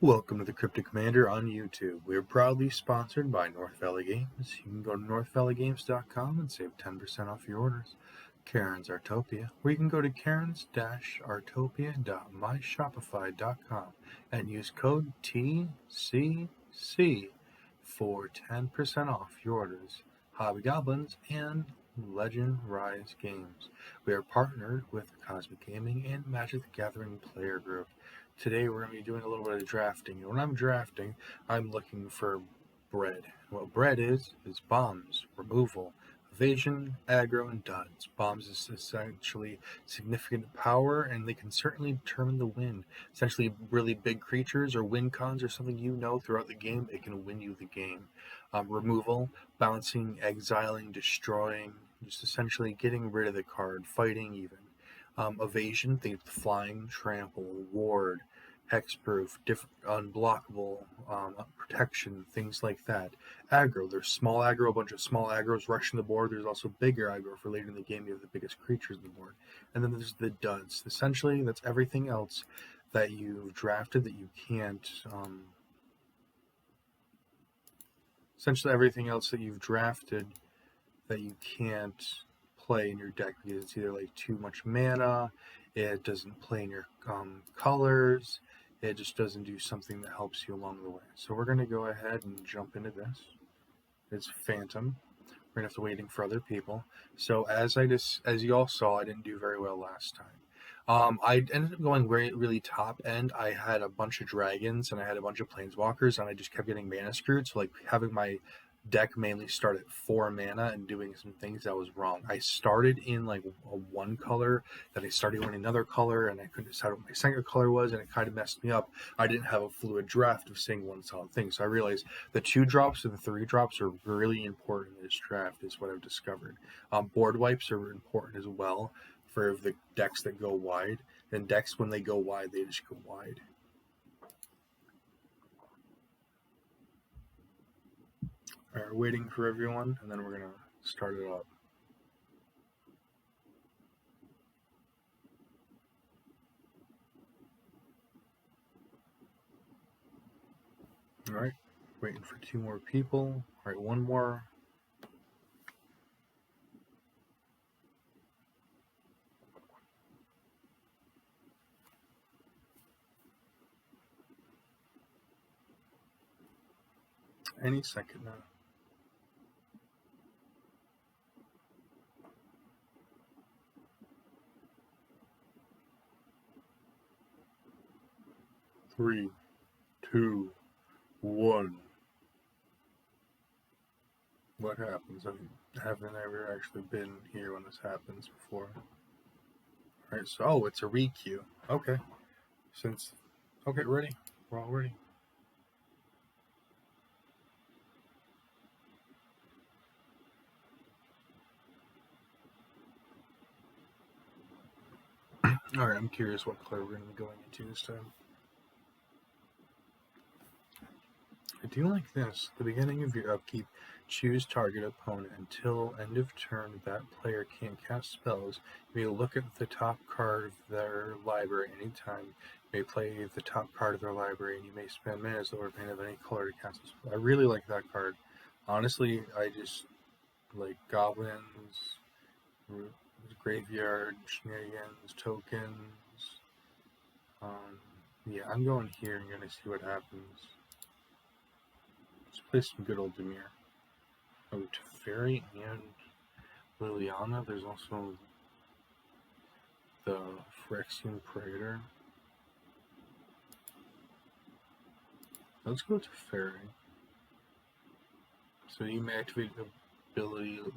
Welcome to the Cryptic Commander on YouTube. We are proudly sponsored by North Valley Games. You can go to northvalleygames.com and save 10% off your orders. Karen's Artopia, where you can go to karens-artopia.myshopify.com and use code TCC for 10% off your orders. Hobby Goblins and Legend Rise Games. We are partnered with Cosmic Gaming and Magic the Gathering Player Group. Today we're going to be doing a little bit of drafting. And when I'm drafting, I'm looking for bread. What bread is bombs, removal, evasion, aggro, and duds. Bombs is essentially significant power, and they can certainly determine the win. Essentially, really big creatures or win cons or something throughout the game, it can win you the game. Removal, bouncing, exiling, destroying, just essentially getting rid of the card, fighting even. Evasion, think flying, trample, ward, hexproof, unblockable, protection, things like that. Aggro, there's small aggro, a bunch of small aggros rushing the board. There's also bigger aggro for later in the game. You have the biggest creatures on the board. And then there's the duds. Essentially, that's everything else that you've drafted that you can't. Essentially, everything else that you've drafted that you can't play in your deck because it's either like too much mana, it doesn't play in your colors, it just doesn't do something that helps you along the way. So we're going to go ahead and jump into this. It's Phantom. We're going to have to waiting for other people. So as you all saw, I didn't do very well last time. I ended up going really top end. I had a bunch of dragons and I had a bunch of planeswalkers, and I just kept getting mana screwed. So like having my deck mainly start at 4 mana and doing some things that was wrong. I started in like a one color, then I started going another color, and I couldn't decide what my second color was, and it kind of messed me up. I didn't have a fluid draft of saying one solid thing, so I realized the 2 drops and the 3 drops are really important in this draft, is what I've discovered. Board wipes are important as well for the decks that go wide, and decks when they go wide, they just go wide. All right, we're waiting for everyone, and then we're going to start it up. All right, waiting for 2 more people. All right, 1 more. Any second now. Three, two, one. What happens? I haven't ever actually been here when this happens before. Alright, so it's a requeue. Okay. Okay, ready? We're all ready. Alright, I'm curious what color we're going to be going into this time. I do like this. At the beginning of your upkeep, choose target opponent. Until end of turn, that player can't cast spells. You may look at the top card of their library anytime. You may play the top card of their library, and you may spend mana as the Lord Pain of any color to cast a spell. I really like that card. Honestly, I just like goblins, graveyard, shenanigans, tokens. Yeah, I'm going here and going to see what happens. Let's play some good old Demir. Oh, Teferi and Liliana. There's also the Phyrexian Praetor. Let's go to Teferi. So you may activate the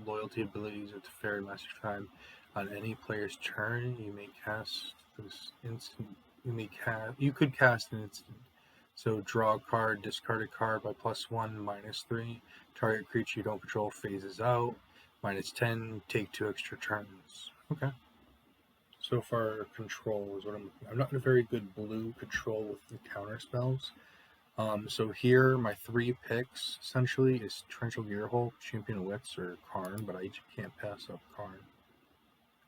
loyalty abilities of Teferi Master Time on any player's turn. You may cast this instant. You could cast an instant. So draw a card, discard a card by +1, -3. Target creature you don't control phases out. -10, take 2 extra turns. Okay. So far, control is what I'm not a very good blue control with the counter spells. So here, my 3 picks, essentially, is Torrential Gearhole, Champion of Wits, or Karn, but I can't pass up Karn.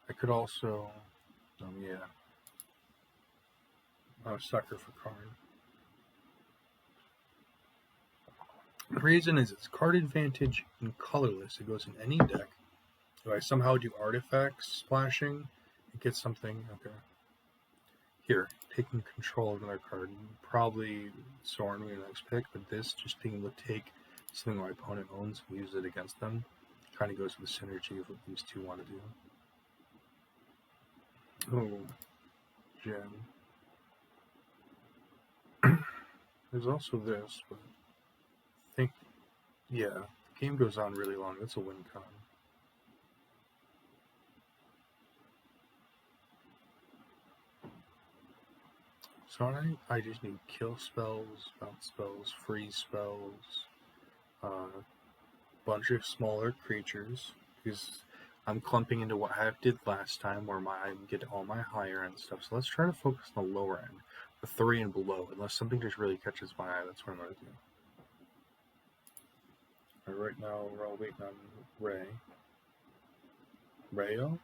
I could also, yeah, I'm a sucker for Karn. The reason is it's card advantage and colorless. It goes in any deck. If I somehow do artifacts splashing, it gets something. Okay. Here, taking control of another card. Probably Soren with your next pick, but this just being able to take something my opponent owns and use it against them kind of goes with the synergy of what these two want to do. Oh, gem. There's also this, but I think, yeah, the game goes on really long. That's a win con. So I just need kill spells, bounce spells, freeze spells, bunch of smaller creatures, because I'm clumping into what I did last time where I get all my higher end stuff. So let's try to focus on the lower end, the 3 and below, unless something just really catches my eye. That's what I'm going to do. Right now, we're all waiting on Ray. Rayo?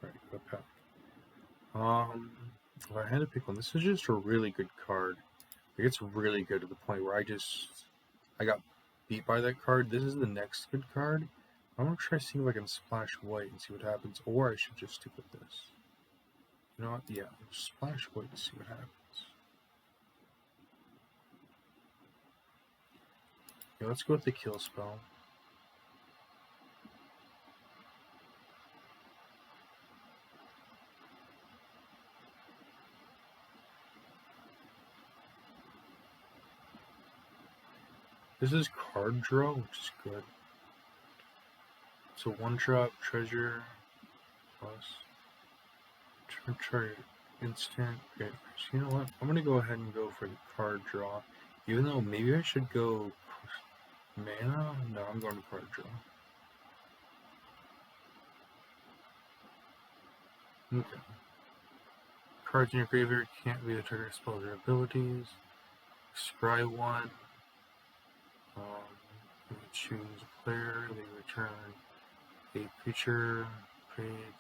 Right, go pack. If I had to pick one, this is just a really good card. Like, it's really good to the point where I got beat by that card. This is the next good card. I'm gonna try to see if I can splash white and see what happens, or I should just stick with this. You know what? Yeah, splash white to see what happens. Yeah, let's go with the kill spell. This is card draw, which is good. So 1-drop treasure plus treasure instant. Okay, so you know what? I'm gonna go ahead and go for the card draw, even though maybe I should go mana. No, I'm going to card draw. Okay. Cards in your graveyard can't be the trigger spells or abilities. Scry 1. You choose a player. They return a creature. Paid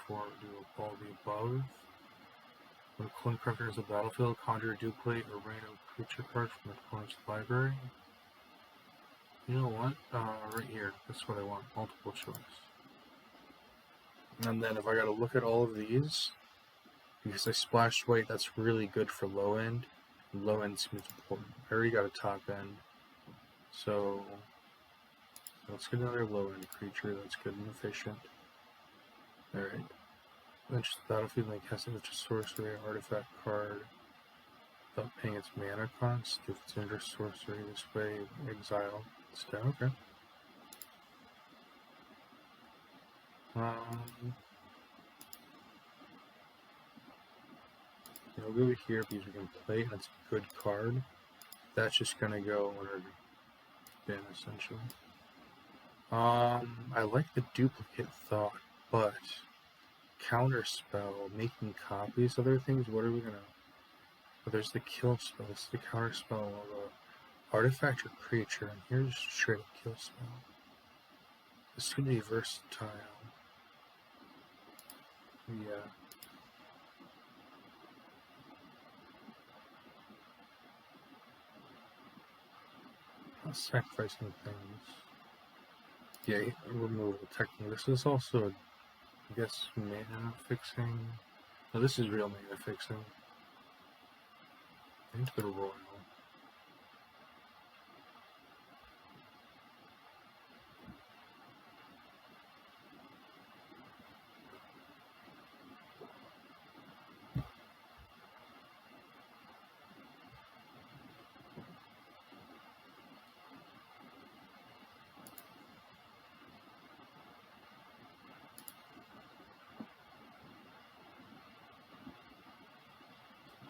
for do all the above. When clone character is a battlefield, conjure, duplicate, a random creature card from the opponent's library. You know what? Right here. That's what I want. Multiple choice. And then if I gotta look at all of these, because I splashed white, that's really good for low end. Low end seems important. I already got a top end. So let's get another low end creature that's good and efficient. Alright. Then just battlefield like casting which is sorcery, artifact card. Without paying its mana cost. If it's under sorcery this way, exile. Instead. Okay. I'll go over here because we can play it and it's a good card. That's just gonna go in our bin essentially. I like the duplicate thought, but counter spell, making copies of other things, what are we gonna... Oh, there's the kill spell, this is the counter spell of a artifact or creature, and here's straight up kill spell. This is gonna be versatile. Yeah. Not sacrificing things. Yeah, removal technically. This is also, I guess, mana fixing. No, this is real mana fixing. I need to go to Royal.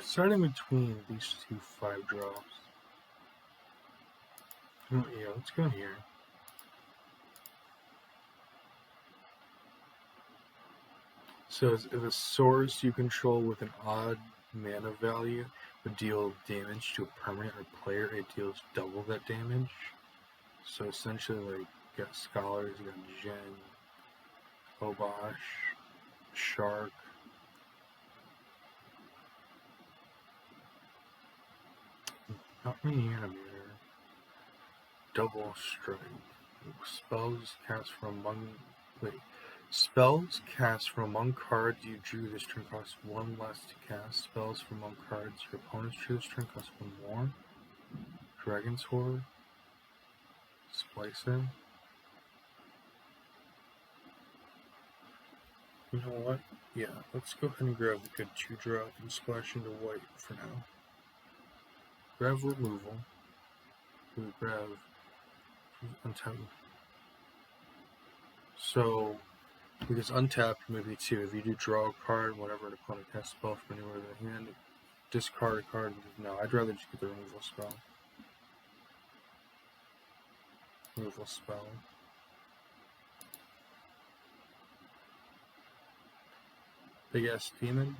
Starting between these two 5-drops. Oh, yeah, let's go here. So if a source you control with an odd mana value would deal damage to a permanent or player, it deals double that damage. So essentially, like, you got Scholars, you got Jen, Obosh, Shark. Not Reanimator. Double Strike. Spells cast from among. Wait. Spells cast from among cards you drew this turn cost 1 less to cast. Spells from among cards your opponents drew this turn cost 1 more. Dragon's Horde. Splicer. You know what? Yeah, let's go ahead and grab the good 2-drop and splash into white for now. Grab removal. We grab untap. So, because untap maybe 2. If you do draw a card, whenever an opponent casts a spell from anywhere in their hand, discard a card. No, I'd rather just get the removal spell. Removal spell. Big ass demon.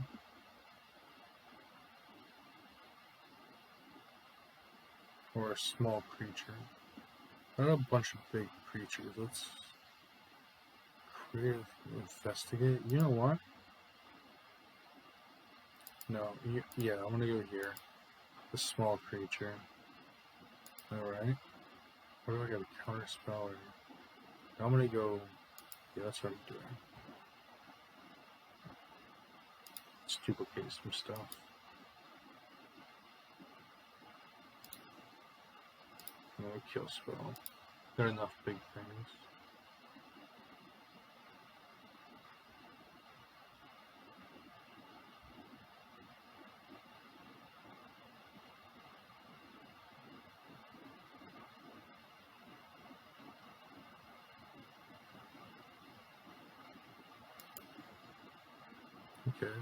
Or a small creature. I got a bunch of big creatures. Let's create, investigate. You know what? No, yeah, I'm gonna go here. The small creature. Alright. What do I got? A counter spell? Or... I'm gonna go. Yeah, that's what I'm doing. Let's duplicate some stuff. Another kill spell. Got enough big things. Okay,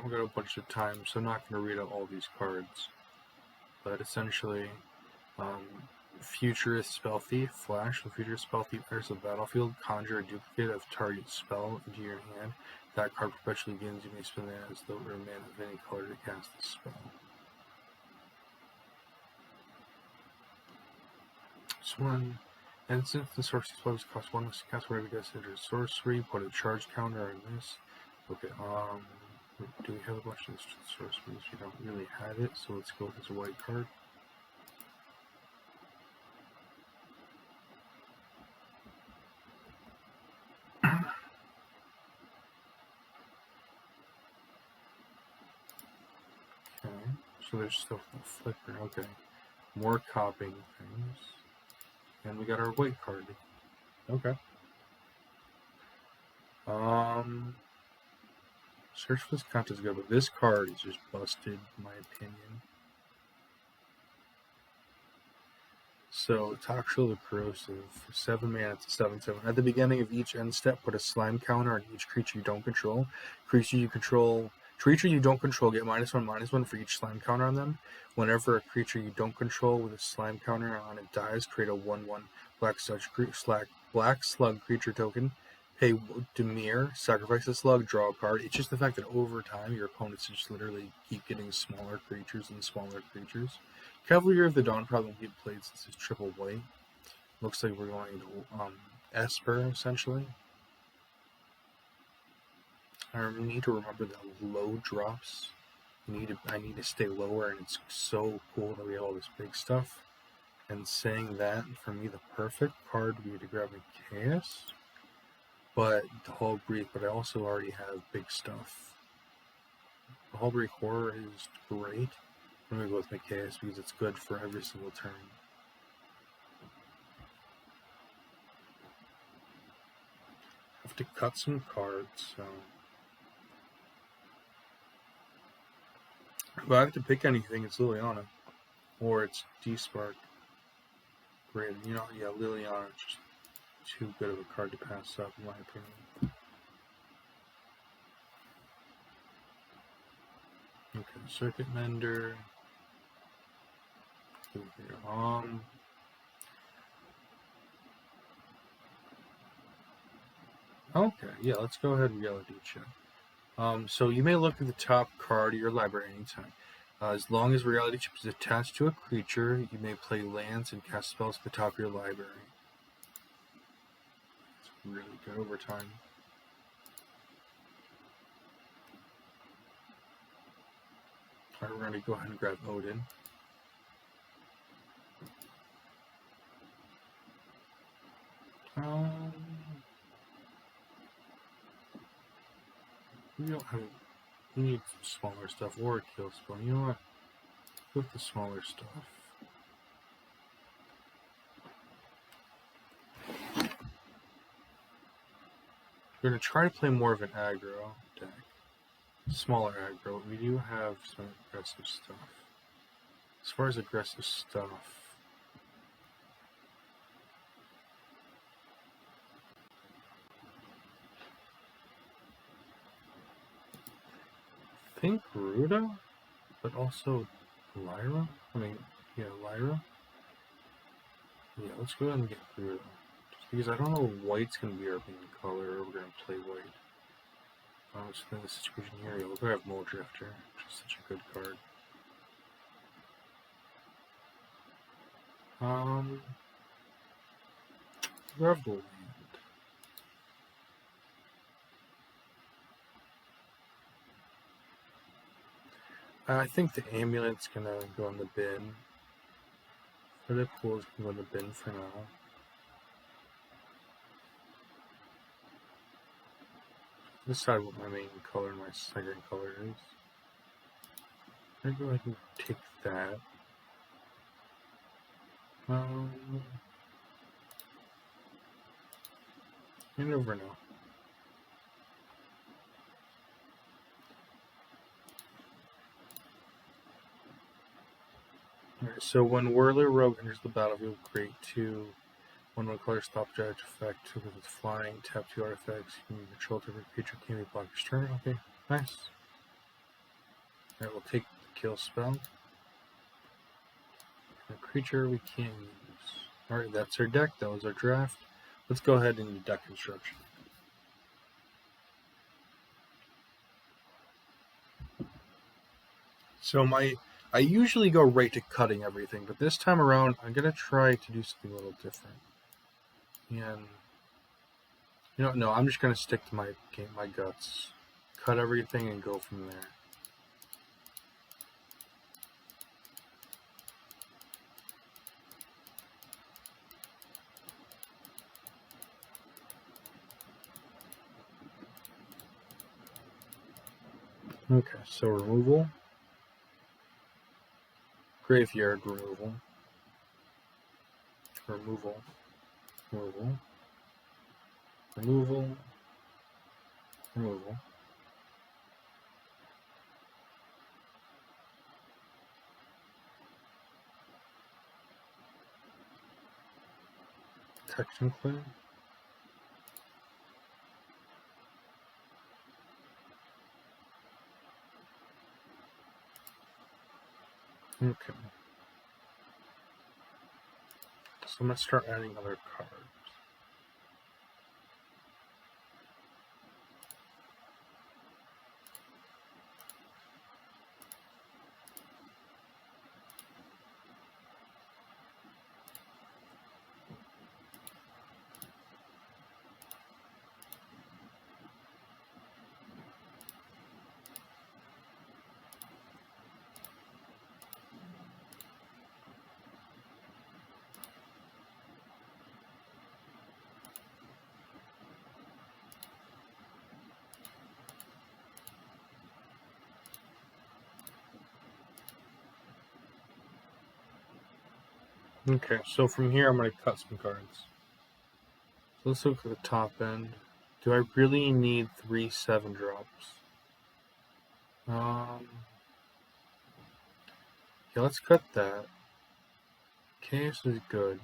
we got a bunch of time, so I'm not going to read out all these cards. But essentially, Futurist Spell Thief, Flash. The Futurist Spell Thief enters the battlefield, conjure a duplicate of target spell into your hand. That card perpetually gains. You may spend it as though it were a mana of any color to cast the spell. This one, and since the sorcery spells cost 1 less to cast whenever you guys enter sorcery, put a charge counter on this. Okay, do we have a bunch of sorceries? We don't really have it, so let's go with this white card. Okay, so there's stuff in the flicker. Okay, more copying things. And we got our white card. Okay. Search for this count is good, but this card is just busted, in my opinion. So, Toxel the Corrosive, 7 mana, it's a 7/7. At the beginning of each end step, put a slime counter on each creature you don't control. Creature you don't control get -1/-1 for each slime counter on them. Whenever a creature you don't control with a slime counter on it dies, create a 1/1 black slug creature token. Pay Demir, sacrifice a slug, draw a card. It's just the fact that over time, your opponents just literally keep getting smaller creatures and smaller creatures. Cavalier of the Dawn probably won't get played since it's triple white. Looks like we're going to Esper, essentially. I need to remember that low drops. I need to stay lower, and it's so cool that we have all this big stuff. And saying that, for me, the perfect card would be to grab a Chaos. But the Hull Breathe, but I also already have big stuff. The Hull Breathe Horror is great. I'm going to go with Chaos because it's good for every single turn. I have to cut some cards, so... If I have to pick anything, it's Liliana. Or it's D-Spark. Great. You know, yeah, Liliana is just too good of a card to pass up, in my opinion. Okay, Circuit Mender. Okay, yeah, let's go ahead and Reality check. So you may look at the top card of your library anytime. As long as Reality Chip is attached to a creature, you may play lands and cast spells at the top of your library. It's really good over time. Alright, we're going to go ahead and grab Odin. We don't have. We need some smaller stuff or a kill spell. You know what? With the smaller stuff. We're gonna try to play more of an aggro deck. Smaller aggro. We do have some aggressive stuff. As far as aggressive stuff. I think Ruda, but also Lyra. Lyra. Yeah, let's go ahead and get Ruda. Just because I don't know white's gonna be our main color, or we're gonna play white. So in this situation here, we're gonna have Mole Drifter, which is such a good card. Revel. I think the Amulet's gonna go in the bin. The Pool's gonna go in the bin for now. Decide what my main color and my second color is. Maybe I can take that. You never know. Alright, so when Whirler Rogue enters the battlefield, create 2 1/1 color stop judge effect with its flying, tap 2 artifacts. You can control different creature can be blocked this turn. Okay, nice. Alright, we'll take the kill spell. A creature we can't use. Alright, that's our deck. That was our draft. Let's go ahead and do deck construction. So I usually go right to cutting everything, but this time around I'm gonna try to do something a little different. And no, I'm just gonna stick to my guts. Cut everything and go from there. Okay, so removal. Graveyard removal. Removal. Removal. Removal. Removal. Technically. Okay. So I'm going to start adding other cards. Okay, so from here I'm going to cut some cards. So let's look at the top end. Do I really need 3 7-drops? Yeah, let's cut that. Chaos is good.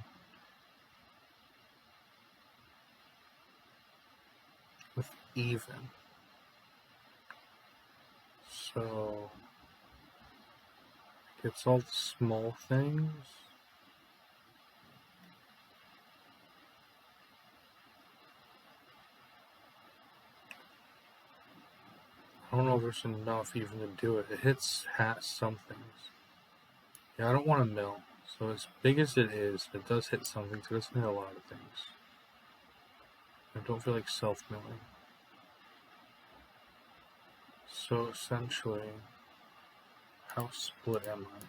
With even. So it's all the small things. I don't know if there's enough even to do it. It hits some things. Yeah, I don't want to mill. So as big as it is, it does hit something, so it's hit a lot of things. I don't feel like self-milling. So essentially, how split am I?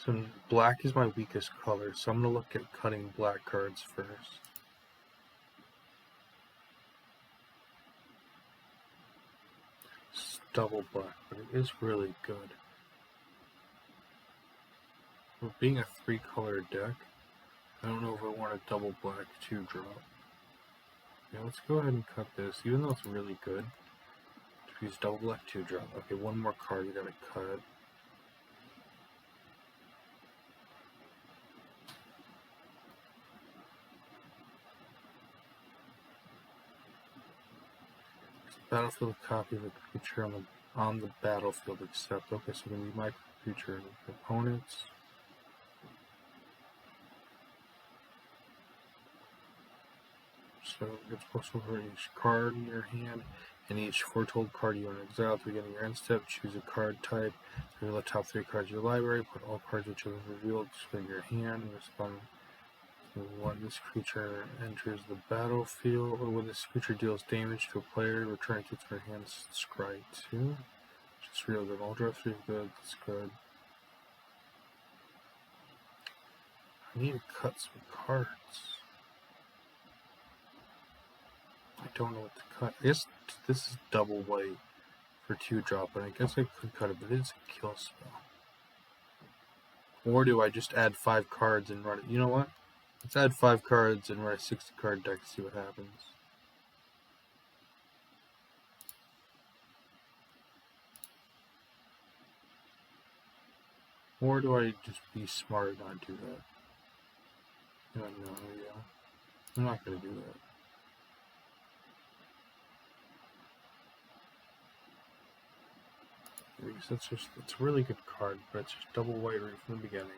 So black is my weakest color, so I'm going to look at cutting black cards first. double black, but it is really good. For being a 3-color deck, I don't know if I want a double black 2-drop. Yeah, let's go ahead and cut this, even though it's really good. Use double black 2-drop. Okay, one more card you gotta cut. Battlefield copy of a creature on the battlefield except. Okay, so when you my creature opponents. So it's possible for each card in your hand and each foretold card you want to exile at the beginning of your end step. Choose a card type. Reveal the top 3 cards of your library. Put all cards which have been revealed in your hand and respond. When this creature enters the battlefield, or when this creature deals damage to a player, return it to their hands, scry 2. Just real good. All draw 3 is good. That's good. I need to cut some cards. I don't know what to cut. I guess this is double white for 2-drop, and I guess I could cut it, but it's a kill spell. Or do I just add 5 cards and run it? You know what? Let's add 5 cards and run a 60-card deck to see what happens. Or do I just be smart and not do that? No, yeah. I'm not going to do that. Because it's a really good card, but it's just double white right from the beginning.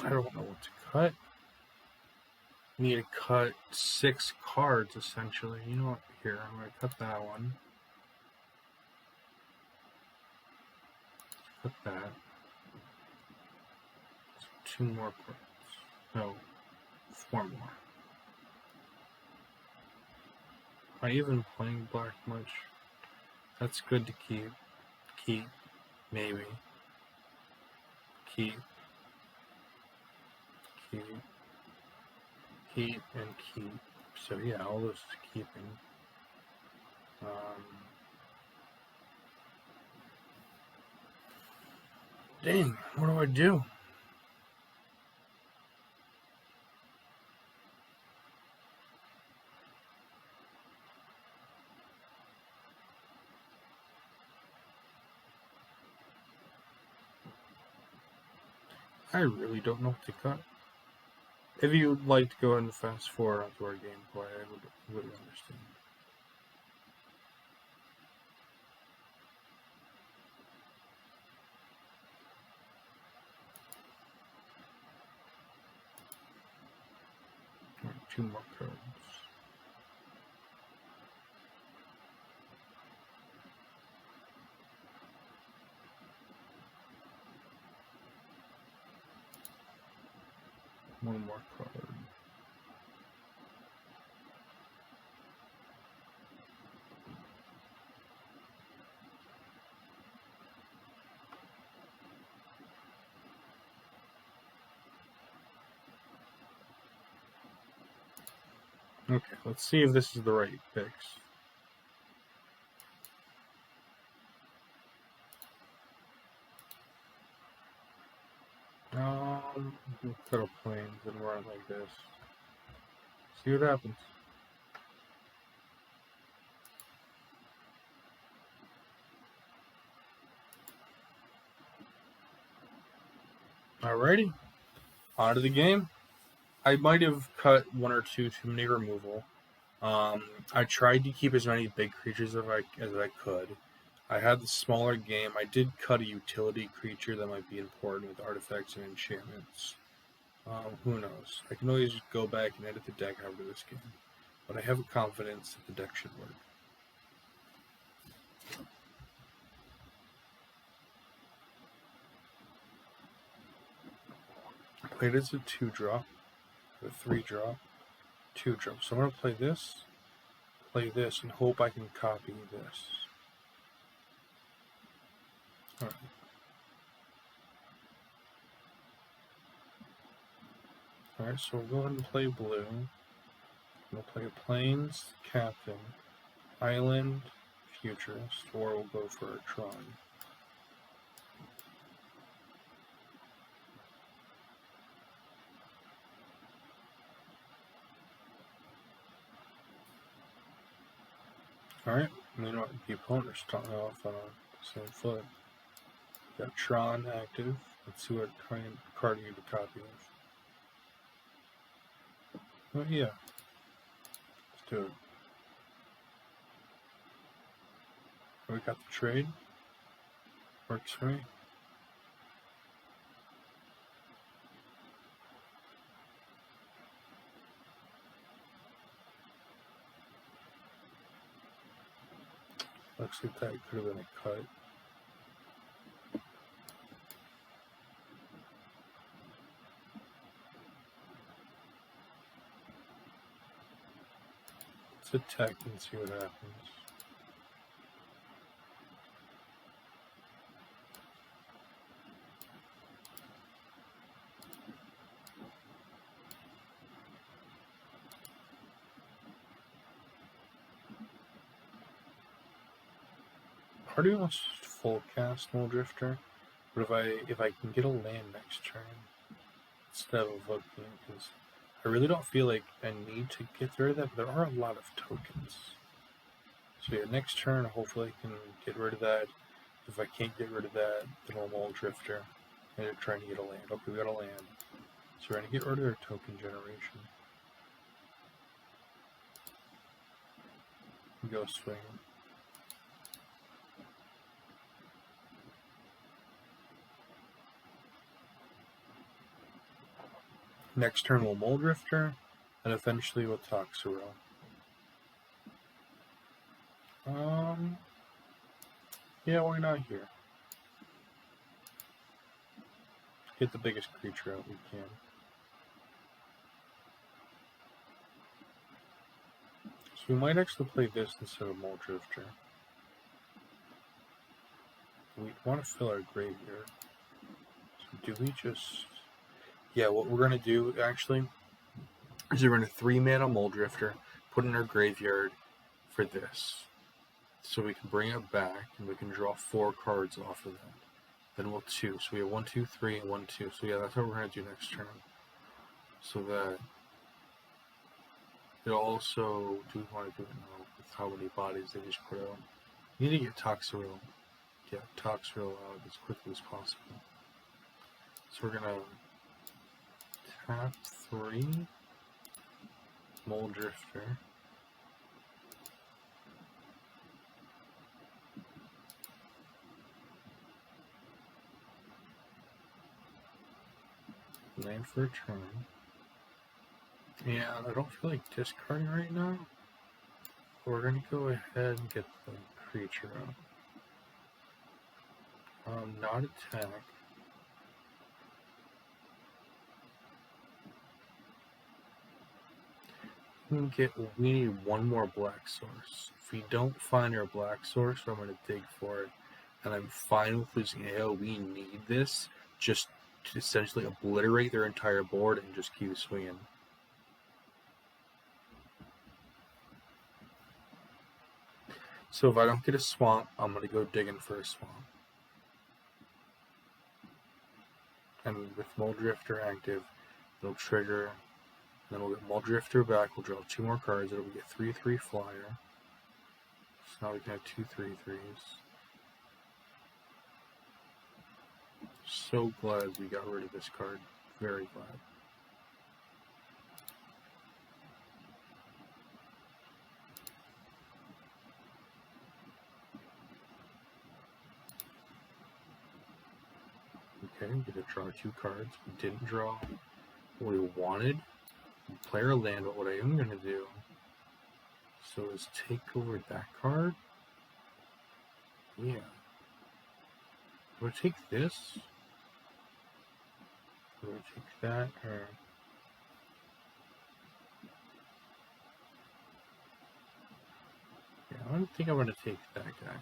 I don't know what to cut. I need to cut 6 cards, essentially. You know what? Here, I'm going to cut that one. Cut that. 2 more cards. No, 4 more. Am I even playing black much? That's good to keep. Keep. Maybe. Keep. Keep. Keep and keep. So yeah, all this is keeping. Dang, what do I do? I really don't know what to cut. If you'd like to go ahead and fast forward onto our gameplay, I would understand. Right, 2 more cards. One more card. Okay, let's see if this is the right fix. Cut a planes and run like this. See what happens. Alrighty, on to the game. I might have cut 1 or 2 too many removal. I tried to keep as many big creatures as I could. I had the smaller game. I did cut a utility creature that might be important with artifacts and enchantments. Who knows? I can always just go back and edit the deck after this game. But I have confidence that the deck should work. It is a 2-drop, a 3-drop, 2-drop. So I'm going to play this, and hope I can copy this. Alright. Alright, so we'll go ahead and play blue. We'll play Plains, Captain, Island, Futurist, or we'll go for a Tron. Alright, you know what, the opponent is starting off on the same foot. Got Tron active. Let's see what kind of card you need to copy of. Oh yeah. Let's do it. We got the trade. Works for me. Looks like that could have been a cut. Let's attack and see what happens. Part of me wants to full cast Mole Drifter, but if I can get a land next turn instead of evoking, because I really don't feel like I need to get rid of that, but there are a lot of tokens. So yeah, next turn hopefully I can get rid of that. If I can't get rid of that, then I'll Mole Drifter. And they're trying to get a land. Okay, we got a land. So we're going to get rid of their token generation. Go swing. Next turn we'll Mole Drifter, and eventually we'll Toxero. Yeah, why not here? Get the biggest creature out we can. So we might actually play this instead of Mole Drifter. We want to fill our graveyard. So do we just... Yeah, what we're going to do, actually, is we're going to 3-mana Mole Drifter, put in our graveyard for this. So we can bring it back, and we can draw 4 cards off of that. Then we'll 2. So we have 1, 2, 3, and 1, 2. So yeah, that's what we're going to do next turn. So that it also... Do we want to do it now with how many bodies they just put out? We need to get Toxero. Get Toxero out as quickly as possible. So we're going to tap 3, Mole Drifter. Land for a turn. Yeah, I don't feel like discarding right now. We're going to go ahead and get the creature out. Not attack. We need 1 more black source. If we don't find our black source, I'm going to dig for it. And I'm fine with losing AO. We need this just to essentially obliterate their entire board and just keep swinging. So if I don't get a swamp, I'm going to go digging for a swamp. And with Mole Drifter active, it'll trigger. Then we'll get Mole Drifter back. We'll draw 2 more cards. It'll be a 3/3 flyer. So now we can have 2 3/3s. So glad we got rid of this card. Very glad. Okay, we get to draw 2 cards. We didn't draw what we wanted. Player land, but what I am going to do is take over that card. Yeah. Do I take this? Do we take that or? Yeah, I don't think I'm going to take that guy.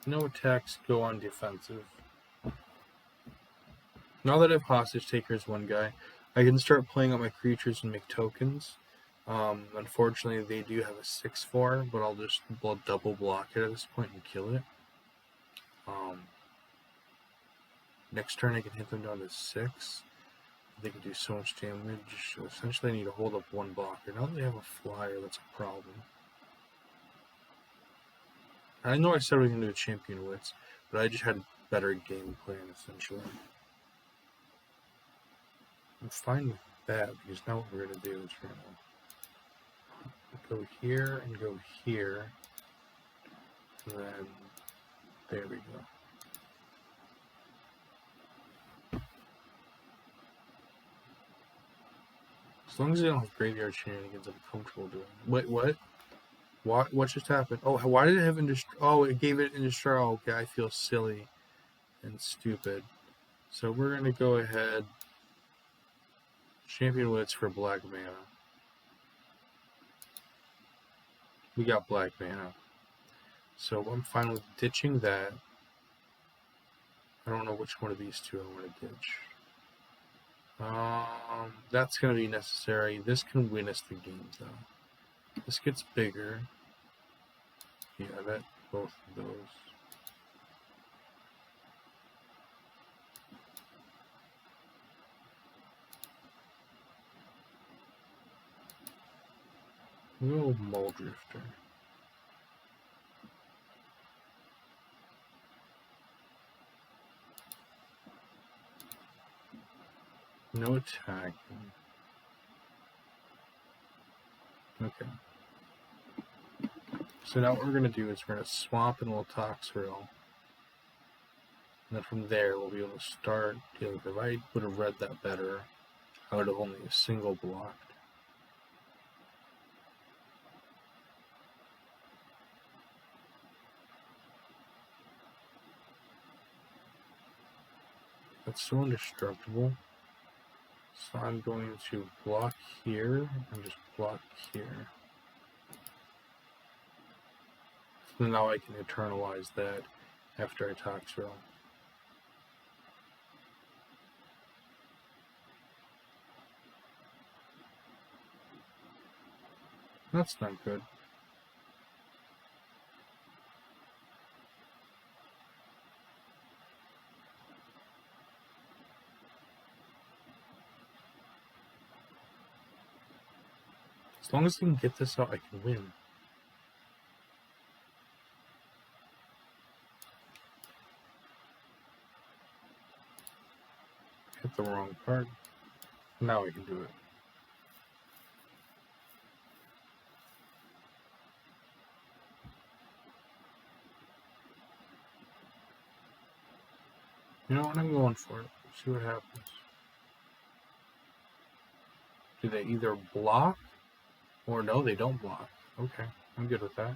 No attacks, go on defensive. Now that I have hostage takers one guy, I can start playing out my creatures and make tokens. Unfortunately, they do have a 6/4, but I'll just double block it at this point and kill it. Next turn, I can hit them down to 6. They can do so much damage. Essentially, I need to hold up one blocker. Now that they have a flyer, that's a problem. I know I said we can do champion wits, but I just had a better game plan, essentially. I'm fine with that, because now what we're going to do is we're going to go here and go here. And then, there we go. As long as they don't have graveyard shenanigans, I'm comfortable doing it. Wait, what? What just happened? Oh, why did it have Oh, it gave it Industri. Oh, okay, I feel silly and stupid. So we're going to go ahead. Champion Wits for black mana. We got black mana. So I'm fine with ditching that. I don't know which one of these two I want to ditch. That's going to be necessary. This can win us the game, though. This gets bigger. Yeah, that both of those. Little Mole Drifter. No attack. Okay. So now what we're going to do is we're going to swamp and we'll Toxrill. And then from there we'll be able to start dealing. If I would have read that better, I would have only a single blocked. That's so indestructible. So I'm going to block here and just block here. So now I can eternalize that after I Toxrill. That's not good. As long as I can get this out, I can win. Hit the wrong card. Now I can do it. You know what? I'm going for it. See what happens. Do they either block or no, they don't block? Okay, I'm good with that.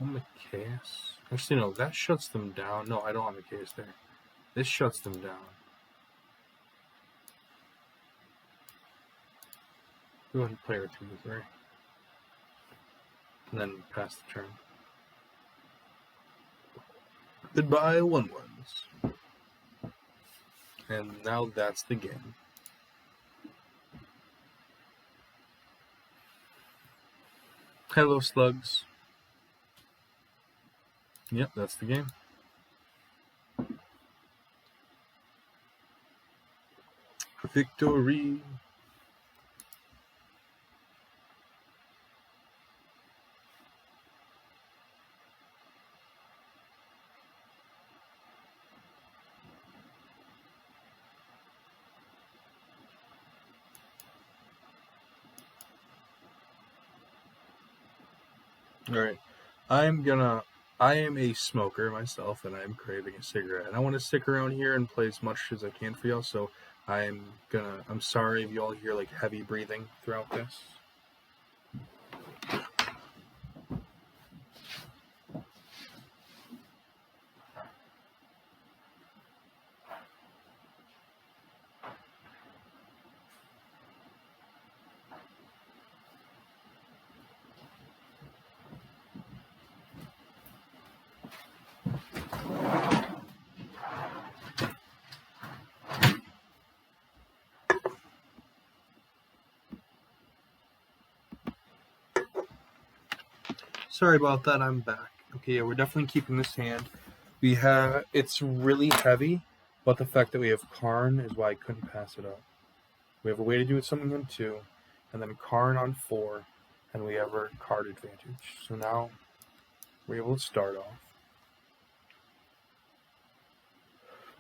On the chaos. Actually, no, that shuts them down. No, I don't have a chaos there. This shuts them down. Go ahead and play our 2-3. And then pass the turn. Goodbye, 1/1s. And now that's the game. Hello, slugs. Yep, that's the game. Victory. All right. I am a smoker myself, and I'm craving a cigarette. And I want to stick around here and play as much as I can for y'all. So I'm sorry if y'all hear like heavy breathing throughout this. Sorry about that. I'm back. Okay, yeah, we're definitely keeping this hand. It's really heavy, but the fact that we have Karn is why I couldn't pass it up. We have a way to do it something on 2, and then Karn on 4, and we have our card advantage. So now we're able to start off.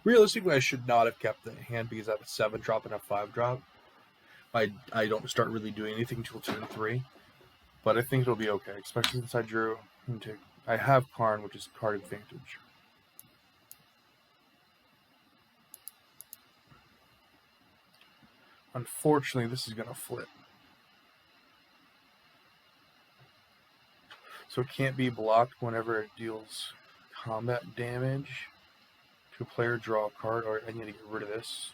Realistically, I should not have kept the hand because I have a 7 drop and a 5 drop. I don't start really doing anything until turn 3, but I think it'll be okay, especially since I drew into. I have Karn, which is card advantage. Unfortunately, this is going to flip. So it can't be blocked whenever it deals combat damage to a player. Draw a card, or I need to get rid of this.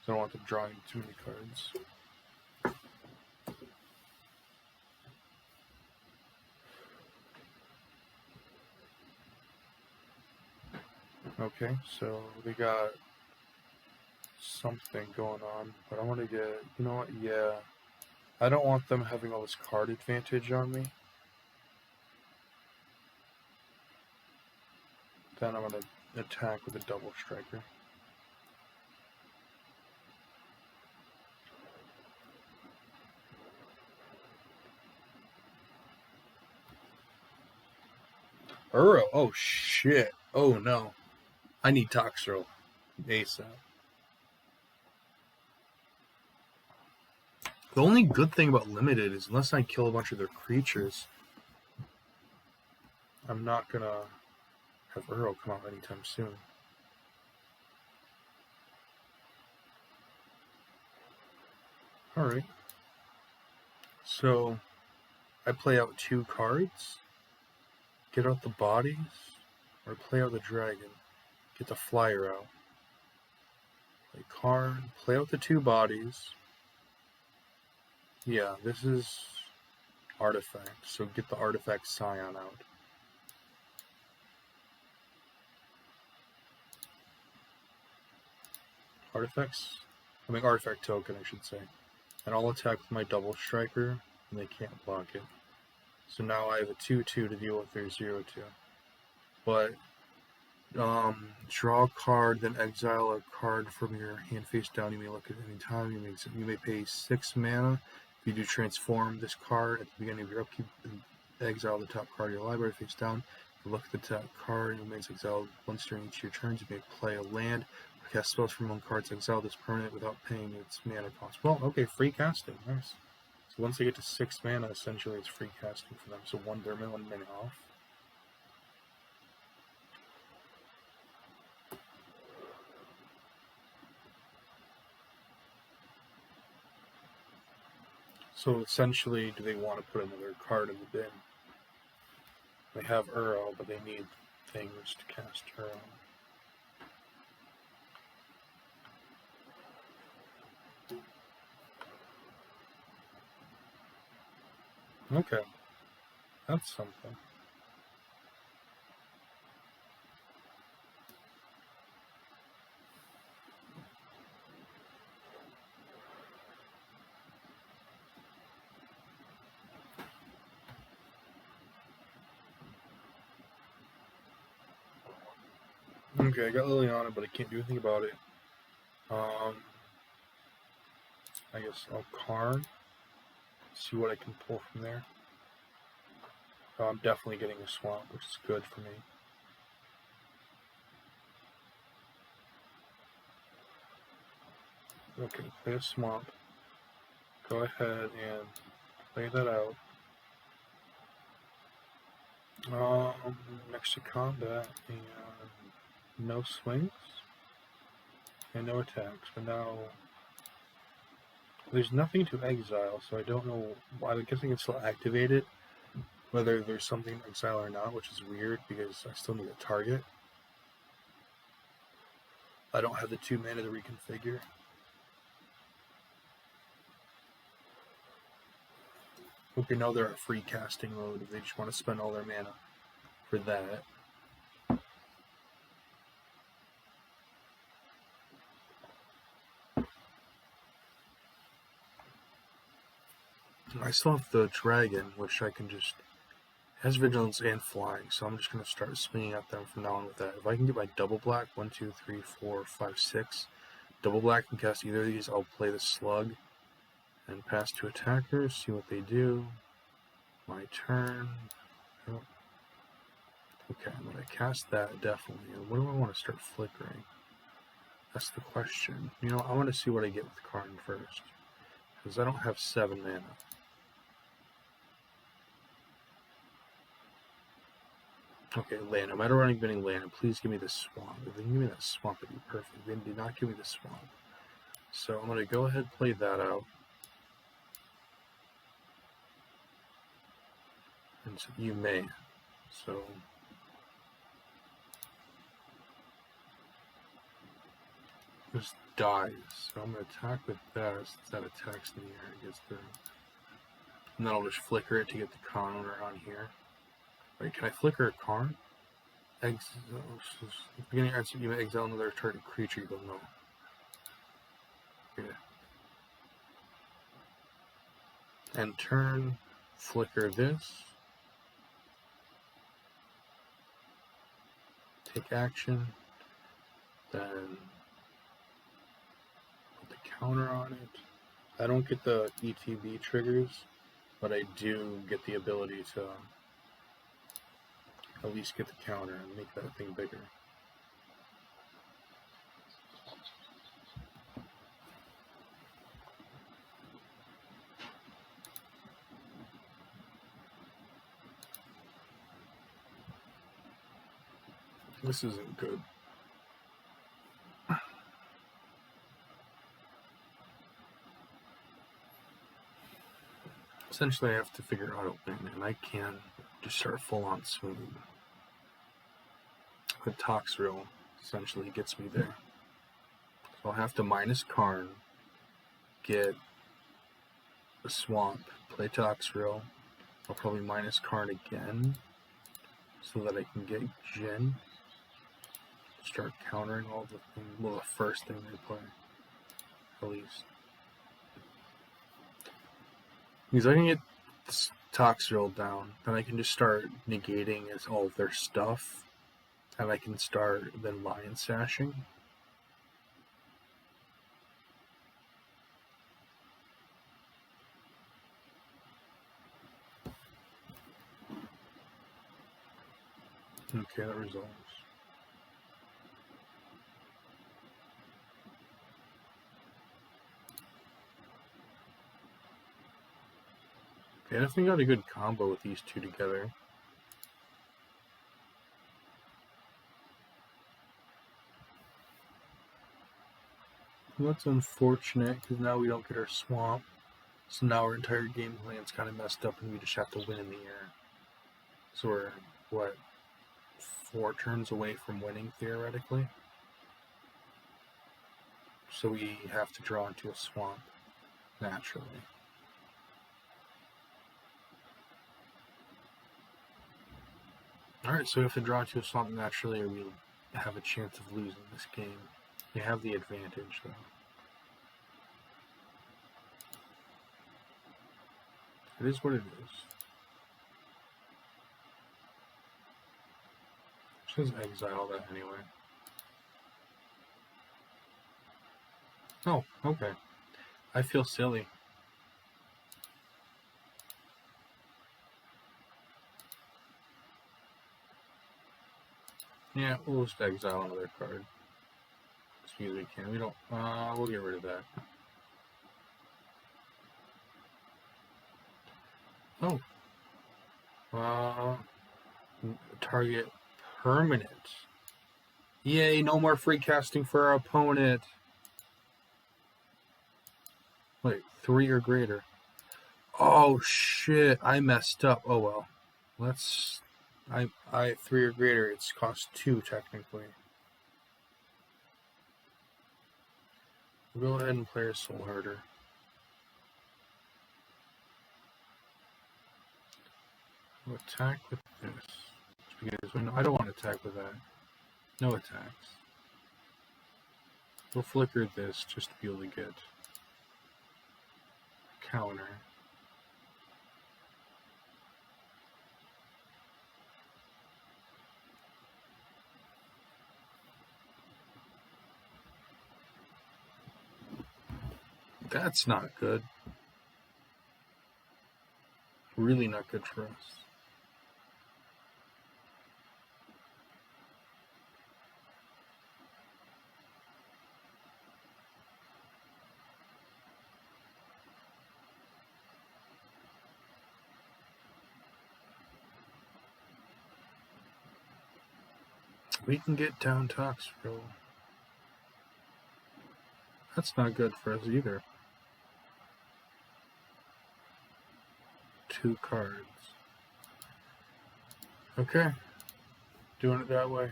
So I don't want them drawing too many cards. Okay, so we got something going on, but I want to get, you know what, yeah. I don't want them having all this card advantage on me. Then I'm going to attack with a double striker. Uro, oh shit. Oh no. I need Toxtrol ASAP. The only good thing about limited is unless I kill a bunch of their creatures, I'm not gonna have Uro come out anytime soon. Alright. So I play out 2 cards, get out the bodies, or play out the dragon, get the flyer out. Play card, play out the 2 bodies. Yeah, this is artifact, so get the artifact Scion out. Artifact token, I should say. And I'll attack with my double striker, and they can't block it. So now I have a 2-2 to deal with their 0-2. But draw a card, then exile a card from your hand face down. You may look at any time. You may pay 6 mana. If you do transform this card at the beginning of your upkeep, exile the top card of your library face down. If you look at the top card, it remains exiled once during each of your turns. You may play a land or cast spells from one card's exile this permanent without paying its mana cost. Well, okay, free casting. Nice. So once they get to 6 mana, essentially it's free casting for them. So 1 mana off. So essentially, do they want to put another card in the bin? They have Uro, but they need things to cast Uro. Okay. That's something. Okay, I got Liliana, but I can't do anything about it. I guess I'll Karn. See what I can pull from there. I'm definitely getting a swamp, which is good for me. Okay, play a swamp. Go ahead and play that out. Next to combat, and no swings and no attacks. But now there's nothing to exile, so I don't know. I guess I can still activate it, whether there's something to exile or not, which is weird because I still need a target. I don't have the 2 mana to reconfigure. Okay, now they're at free casting mode if they just want to spend all their mana for that. I still have the dragon, which I can just has vigilance and flying, so I'm just gonna start swinging at them from now on with that. If I can get my double black, 1, 2, 3, 4, 5, 6, double black and cast either of these, I'll play the slug and pass to attackers, see what they do. My turn. Okay, I'm gonna cast that definitely. And what do I want to start flickering? That's the question. You know, I want to see what I get with Karn first, because I don't have 7 mana. Okay, land. No matter what I'm getting land, please give me the swamp. If they give me that swamp, it'd be perfect. They did not give me the swamp. So I'm going to go ahead and play that out. And so you may. So this dies. So I'm going to attack with that. Since that attacks in the air, it gets through. And then I'll just flicker it to get the counter on here. Wait, can I flicker a Karn? Beginning of answer, you may exile another target creature. You go no. Okay. And turn, flicker this. Take action. Then put the counter on it. I don't get the ETB triggers, but I do get the ability to at least get the counter and make that thing bigger. This isn't good. Essentially, I have to figure out a win, and I can just start full-on swinging. The Toxrill essentially gets me there. So I'll have to minus Karn, get a swamp, play Toxrill. I'll probably minus Karn again so that I can get Jin. Start countering all the things. Well, the first thing they play, at least. Because I can get this Toxrill down, then I can just start negating all of their stuff, and I can start then Lion Sashing. Okay, that resolves. Okay, I definitely got a good combo with these two together. Well, that's unfortunate, because now we don't get our swamp. So now our entire game plan's kind of messed up, and we just have to win in the air. So we're, what, 4 turns away from winning, theoretically? So we have to draw into a swamp, naturally. Alright, so we have to draw into a swamp naturally, or we'll have a chance of losing this game. We have the advantage, though. It is what it is. Just exile that anyway. Oh, okay. I feel silly. Yeah, we'll just exile another card. As few as we can. We don't. We'll get rid of that. Oh. Target permanent. Yay, no more free casting for our opponent. Wait, 3 or greater. Oh shit, I messed up. Oh well. Let's I 3 or greater, it's cost 2 technically. We'll go ahead and play a Soul Herder. We'll attack with this. Because I don't want to attack with that. No attacks. We'll flicker this just to be able to get a counter. That's not good. Really not good for us. We can get down Toxville. That's not good for us either. 2 cards. Okay. Doing it that way.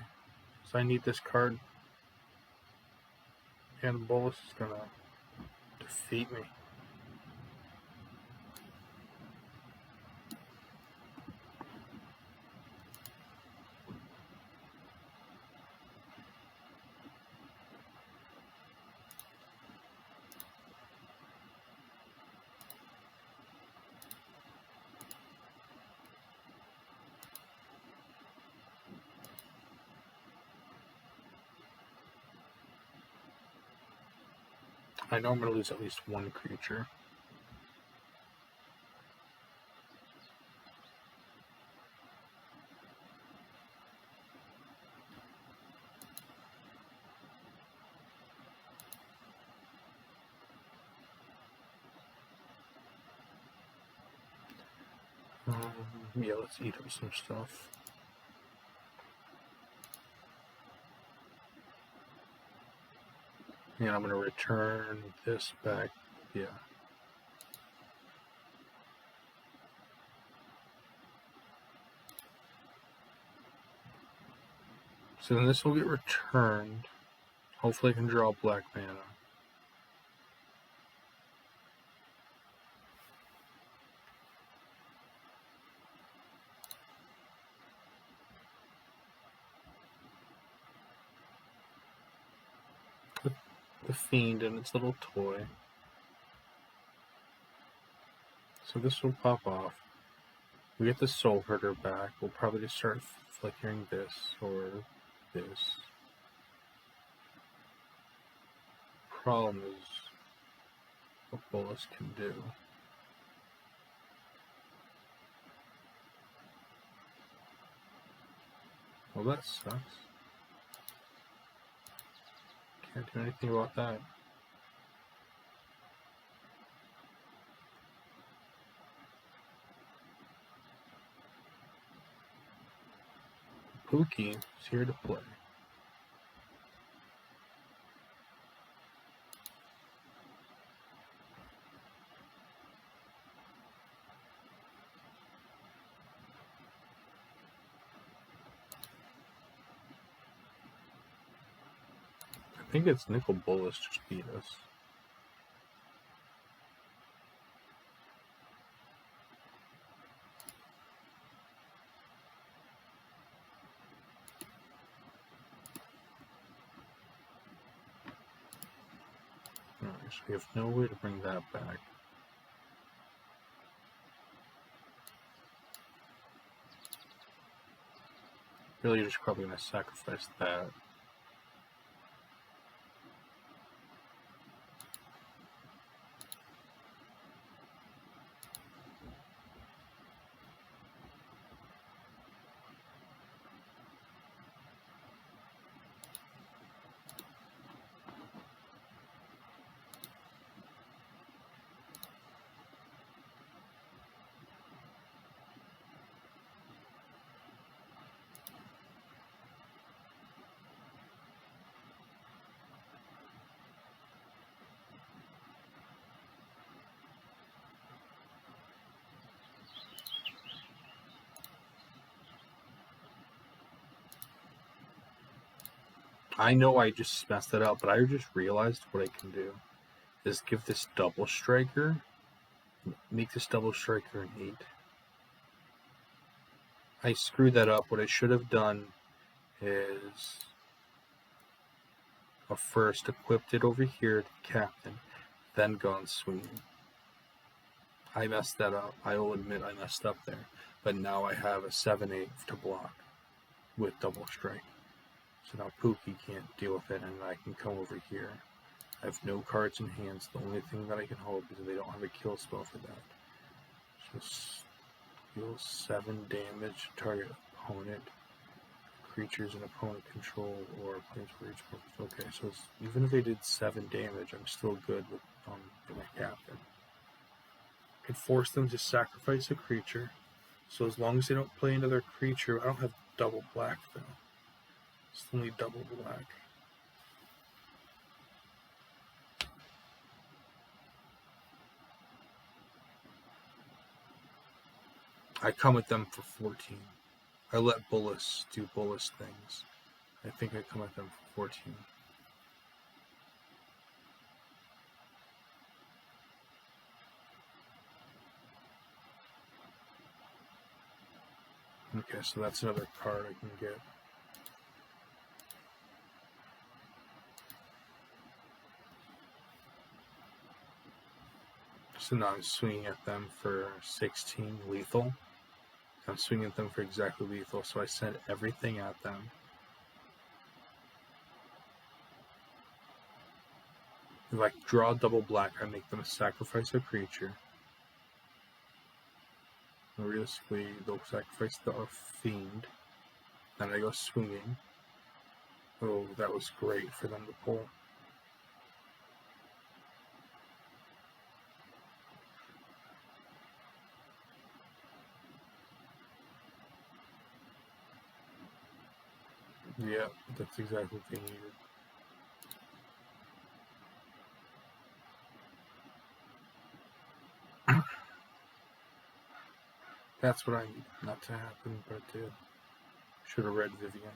So I need this card. And Bolus is gonna defeat me. I know I'm going to lose at least 1 creature. Yeah, let's eat up some stuff. And I'm going to return this back. Yeah. So then this will get returned. Hopefully I can draw black mana. Put the Fiend in its little toy. So this will pop off. We get the Soul Herder back. We'll probably just start flickering this or this. Problem is what Bolus can do. Well, that sucks. Can't do anything about that. Pookie is here to play. I think it's Nicol Bolas just beat us. Alright, so we have no way to bring that back. Really, you're just probably going to sacrifice that. I know I just messed that up, but I just realized what I can do is give this double striker, make this double striker an 8. I screwed that up. What I should have done is first equipped it over here to the captain, then gone swinging. I messed that up. I will admit I messed up there. But now I have a 7-8 to block with double strike. So now Pookie can't deal with it, and I can come over here. I have no cards in hand. The only thing that I can hope is that they don't have a kill spell for that. So deal 7 damage to target opponent, creatures and opponent control, or planes for each purpose. Okay, so even if they did 7 damage, I'm still good with my captain. I can force them to sacrifice a creature. So as long as they don't play another creature, I don't have double black though. It's only double black. I come at them for 14. I let Bullis do Bullis things. I think I come at them for 14. Okay, so that's another card I can get. So now I'm swinging at them for 16 lethal. I'm swinging at them for exactly lethal, so I send everything at them. If I draw double black, I make them sacrifice a creature. Realistically, they'll sacrifice the fiend. Then I go swinging. Oh, that was great for them to pull. Yeah, that's exactly what they needed. That's what I need not to happen, but it did. Should have read Vivian.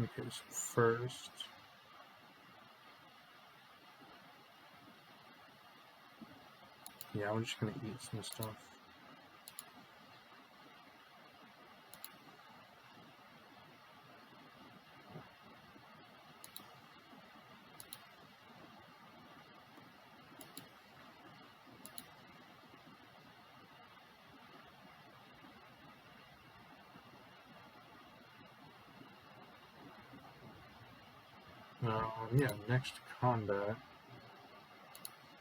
Okay, so first, yeah, I'm just gonna eat some stuff. Yeah, next combat.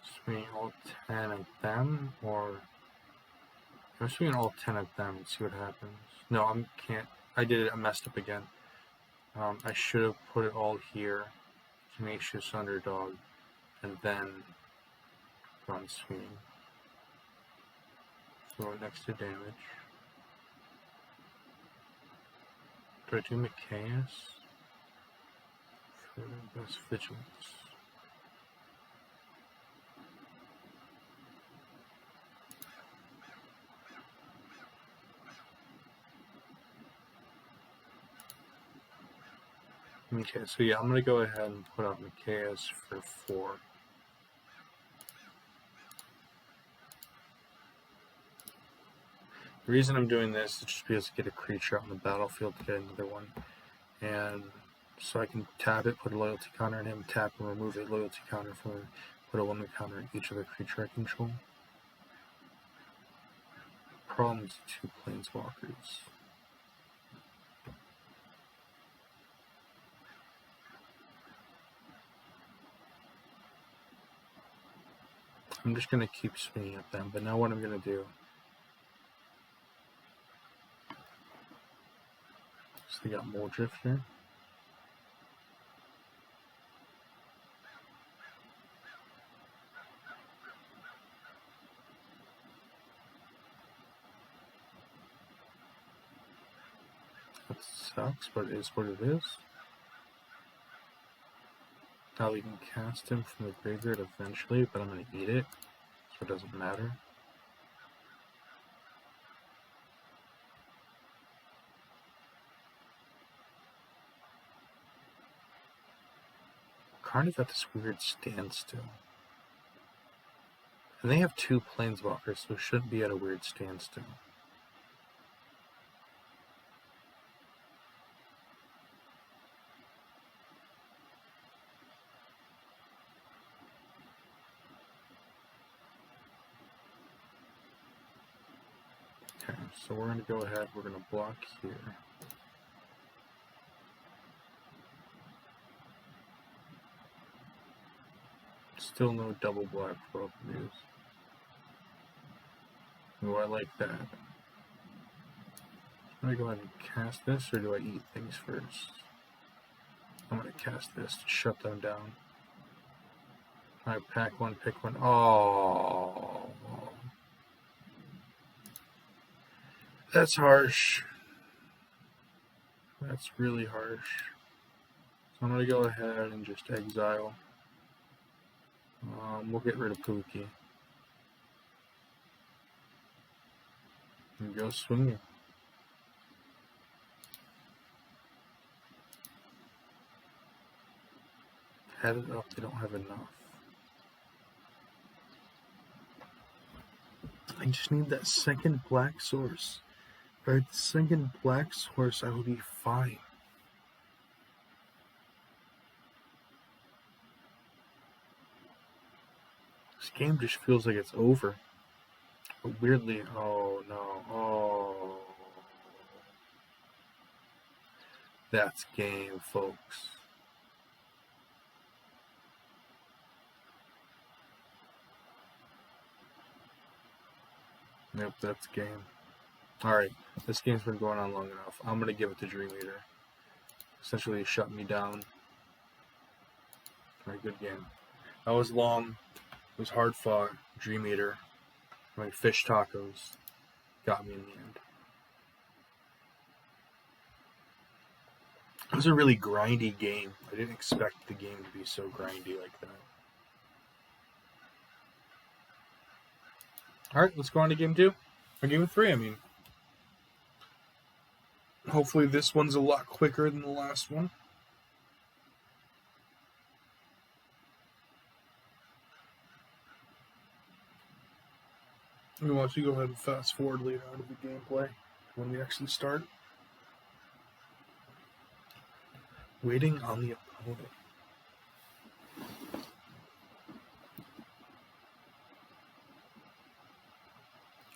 Swing all 10 of them, or I'm swinging all 10 of them and see what happens. No, I can't. I did it. I messed up again. I should have put it all here. Tenacious Underdog, and then gone swinging. So next to damage. Do I do Micaeus? For best vigilance. Okay, so yeah, I'm going to go ahead and put out Micaeus for 4. The reason I'm doing this is just because to get a creature out on the battlefield to get another one. And so I can tap it, put a loyalty counter on him, tap and remove a loyalty counter from him, put a 1 counter on each other creature I control. Problem is 2 planeswalkers. I'm just going to keep swinging at them, but now what I'm going to do. So they got Moldrift here. That sucks, but it is what it is. Now we can cast him from the graveyard eventually, but I'm going to eat it, so it doesn't matter. kind of at this weird standstill. And they have 2 planeswalkers, so it shouldn't be at a weird standstill. Okay, so we're going to go ahead, we're going to block here. Still no double black for both of these. Oh, I like that. Do I go ahead and cast this, or do I eat things first? I'm going to cast this to shut them down. I pack one, pick one. Oh, that's harsh. That's really harsh. So I'm going to go ahead and just exile. We'll get rid of Pookie. And go swinging. Head it up, they don't have enough. I just need that second black source. If I had the second black source, I would be fine. This game just feels like it's over. But weirdly, oh no, oh. That's game, folks. Yep, that's game. Alright, this game's been going on long enough. I'm going to give it to Dream Eater. Essentially, it shut me down. Alright, good game. That was long. It was hard fought. Dream Eater. My fish tacos got me in the end. It was a really grindy game. I didn't expect the game to be so grindy like that. Alright, let's go on to game 2. Or game 3, I mean. Hopefully this one's a lot quicker than the last one. We want to go ahead and fast forward later out of the gameplay when we actually start. Waiting on the opponent.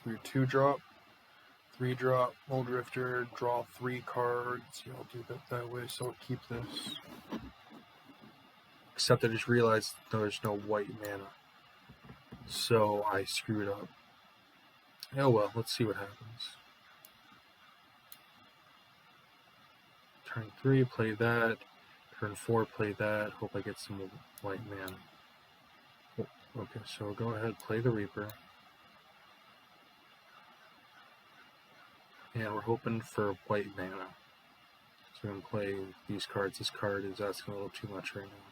For your 2-drop, 3-drop, Muldrifter, draw 3 cards. Yeah, I'll do that way, so I'll keep this. Except I just realized there's no white mana. So I screwed up. Oh well, let's see what happens. Turn 3, play that. Turn 4, play that. Hope I get some white mana. Oh, okay, so go ahead, play the Reaper. And we're hoping for white mana. So we're going to play these cards. This card is asking a little too much right now.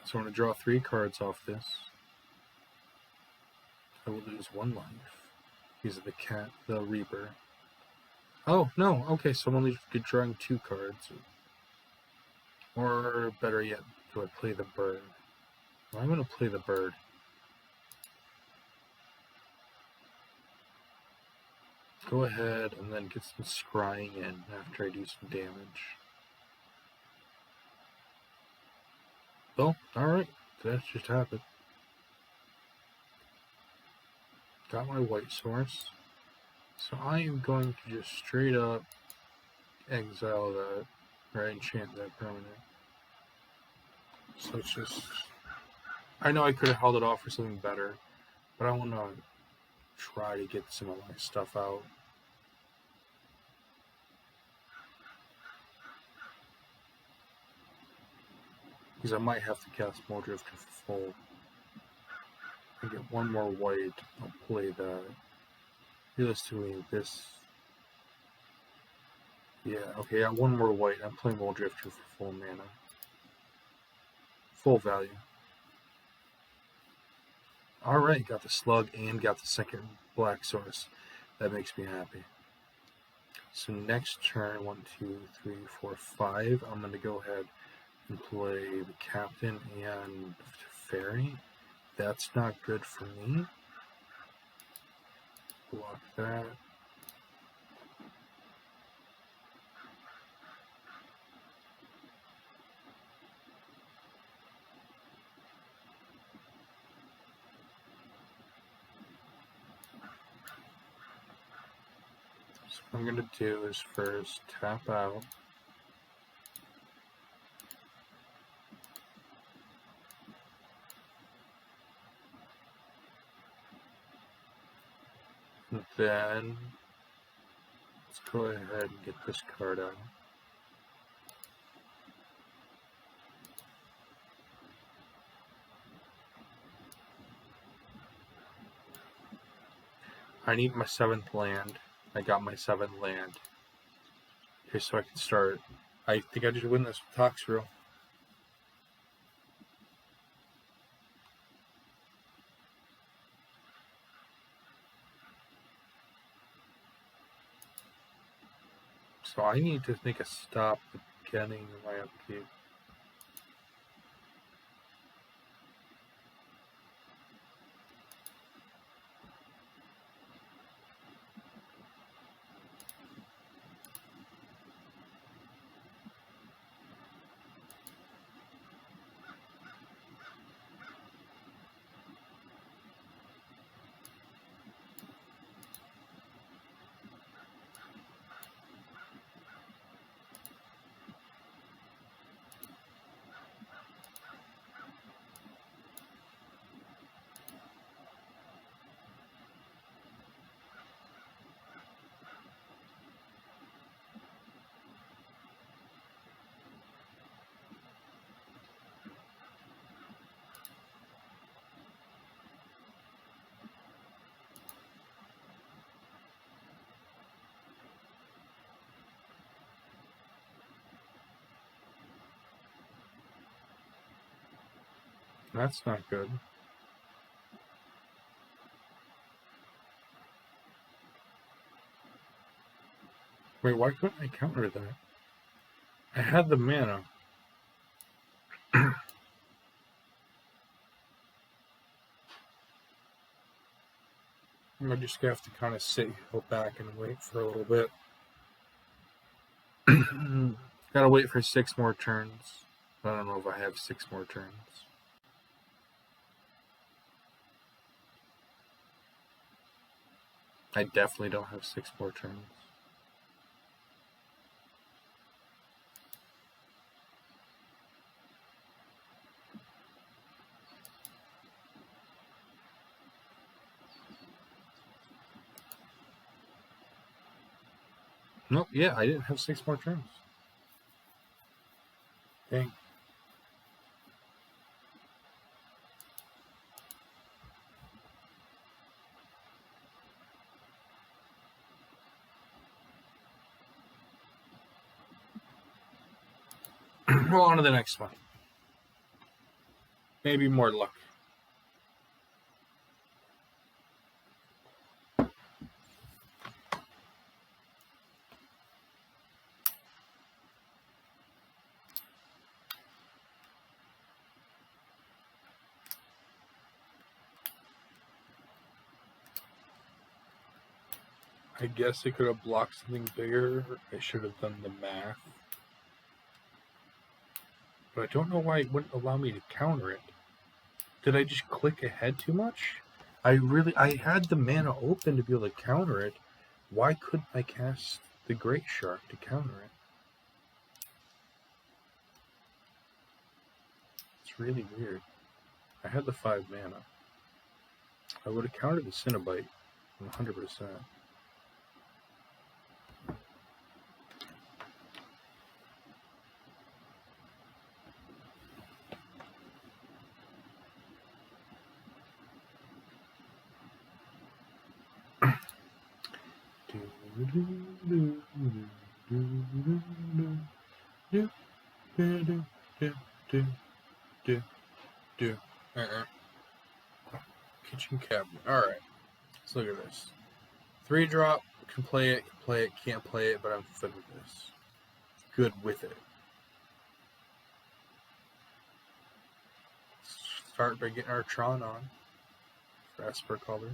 So I'm going to draw 3 cards off this. I will lose 1 life. These are the Reaper. Oh, no. Okay, so I'm only drawing 2 cards. Or better yet, do I play the bird? Well, I'm going to play the bird. Go ahead and then get some scrying in after I do some damage. Well, alright. That just happened. Got my white source. So I am going to just straight up exile that, or enchant that permanent. So it's just... I know I could have held it off for something better, but I want to try to get some of my stuff out. Because I might have to cast Muldrifter for full. I get 1 more white, I'll play that. Realistically, this... Yeah, okay, I got 1 more white, I'm playing Muldrifter for full mana. Full value. Alright, got the slug and got the second black source. That makes me happy. So next turn, 1, 2, 3, 4, 5, I'm going to go ahead and play the captain and fairy. That's not good for me. Block that. So what I'm going to do is first tap out. And then let's go ahead and get this card out. I need my 7th land. I got my 7th land. Okay, so I can start. I think I just win this with Toxrill. So I need to make a stop at the beginning of my upkeep. That's not good. Wait, why couldn't I counter that? I had the mana. I'm just gonna have to kind of sit back and wait for a little bit. Gotta wait for 6 more turns. I don't know if I have 6 more turns. I definitely don't have 6 more turns. Nope, yeah, I didn't have 6 more turns. Dang. Well, on to the next one. Maybe more luck. I guess I could have blocked something bigger. I should have done the math. But I don't know why it wouldn't allow me to counter it. Did I just click ahead too much? I had the mana open to be able to counter it. Why couldn't I cast the Great Shark to counter it? It's really weird. I had the 5 mana. I would have countered the Cinnabite 100%. Kitchen cabinet. Alright. Let's look at this. 3-drop, Can play it, can't play it, but I'm good with this. Good with it. Start by getting our Tron on. For Esper colors.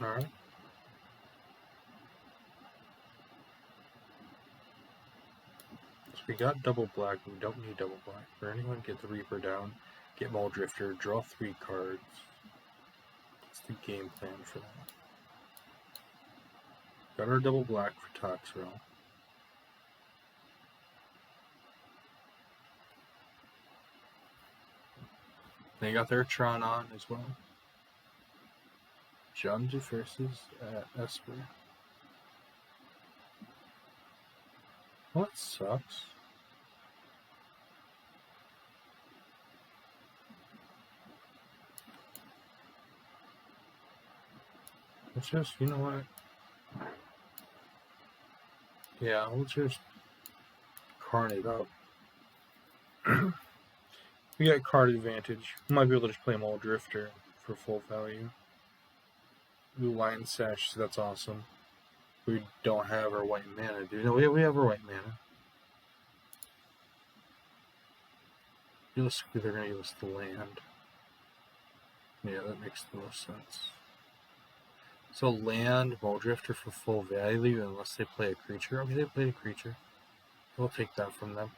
Alright. So we got double black, we don't need double black. For anyone, get the Reaper down, get Mole Drifter, draw 3 cards. That's the game plan for that. Got our double black for Toxrill. They got their Tron on as well. Jump versus Esper. Well, that sucks. Let's just, you know what? Yeah, we'll just Carnage up. We got card advantage. We might be able to just play Mole Drifter for full value. Blue Lion Sash, so that's awesome. We don't have our white mana, dude. No, we have our white mana. They're going to give us the land. Yeah, that makes the most sense. So land, Mole Drifter for full value unless they play a creature. Okay, they played a creature. We'll take that from them.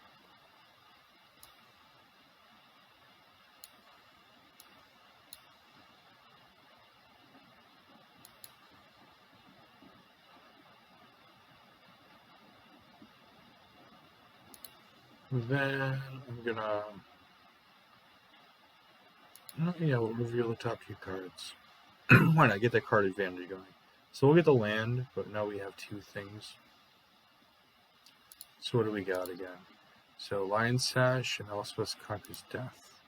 Then I'm gonna... Yeah, we'll reveal the top 2 cards. Why not? Get that card advantage going. So we'll get the land, but now we have 2 things. So what do we got again? So Lion Sash and Elspeth Conquers Death.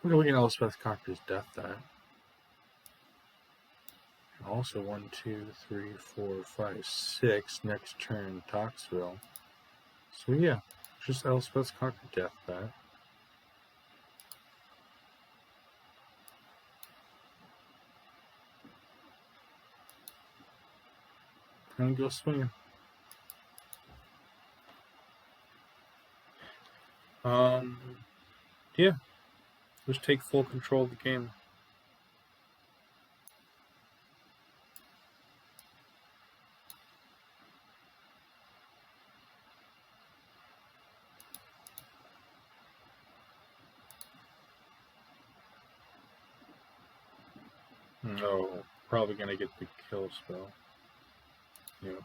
Okay, we can Elspeth Conquers Death that. And also 1, 2, 3, 4, 5, 6 next turn Toxville. So yeah, just Elspeth Conquer Death that. And go swinging. Yeah, just take full control of the game. No, probably gonna get the kill spell. Yep.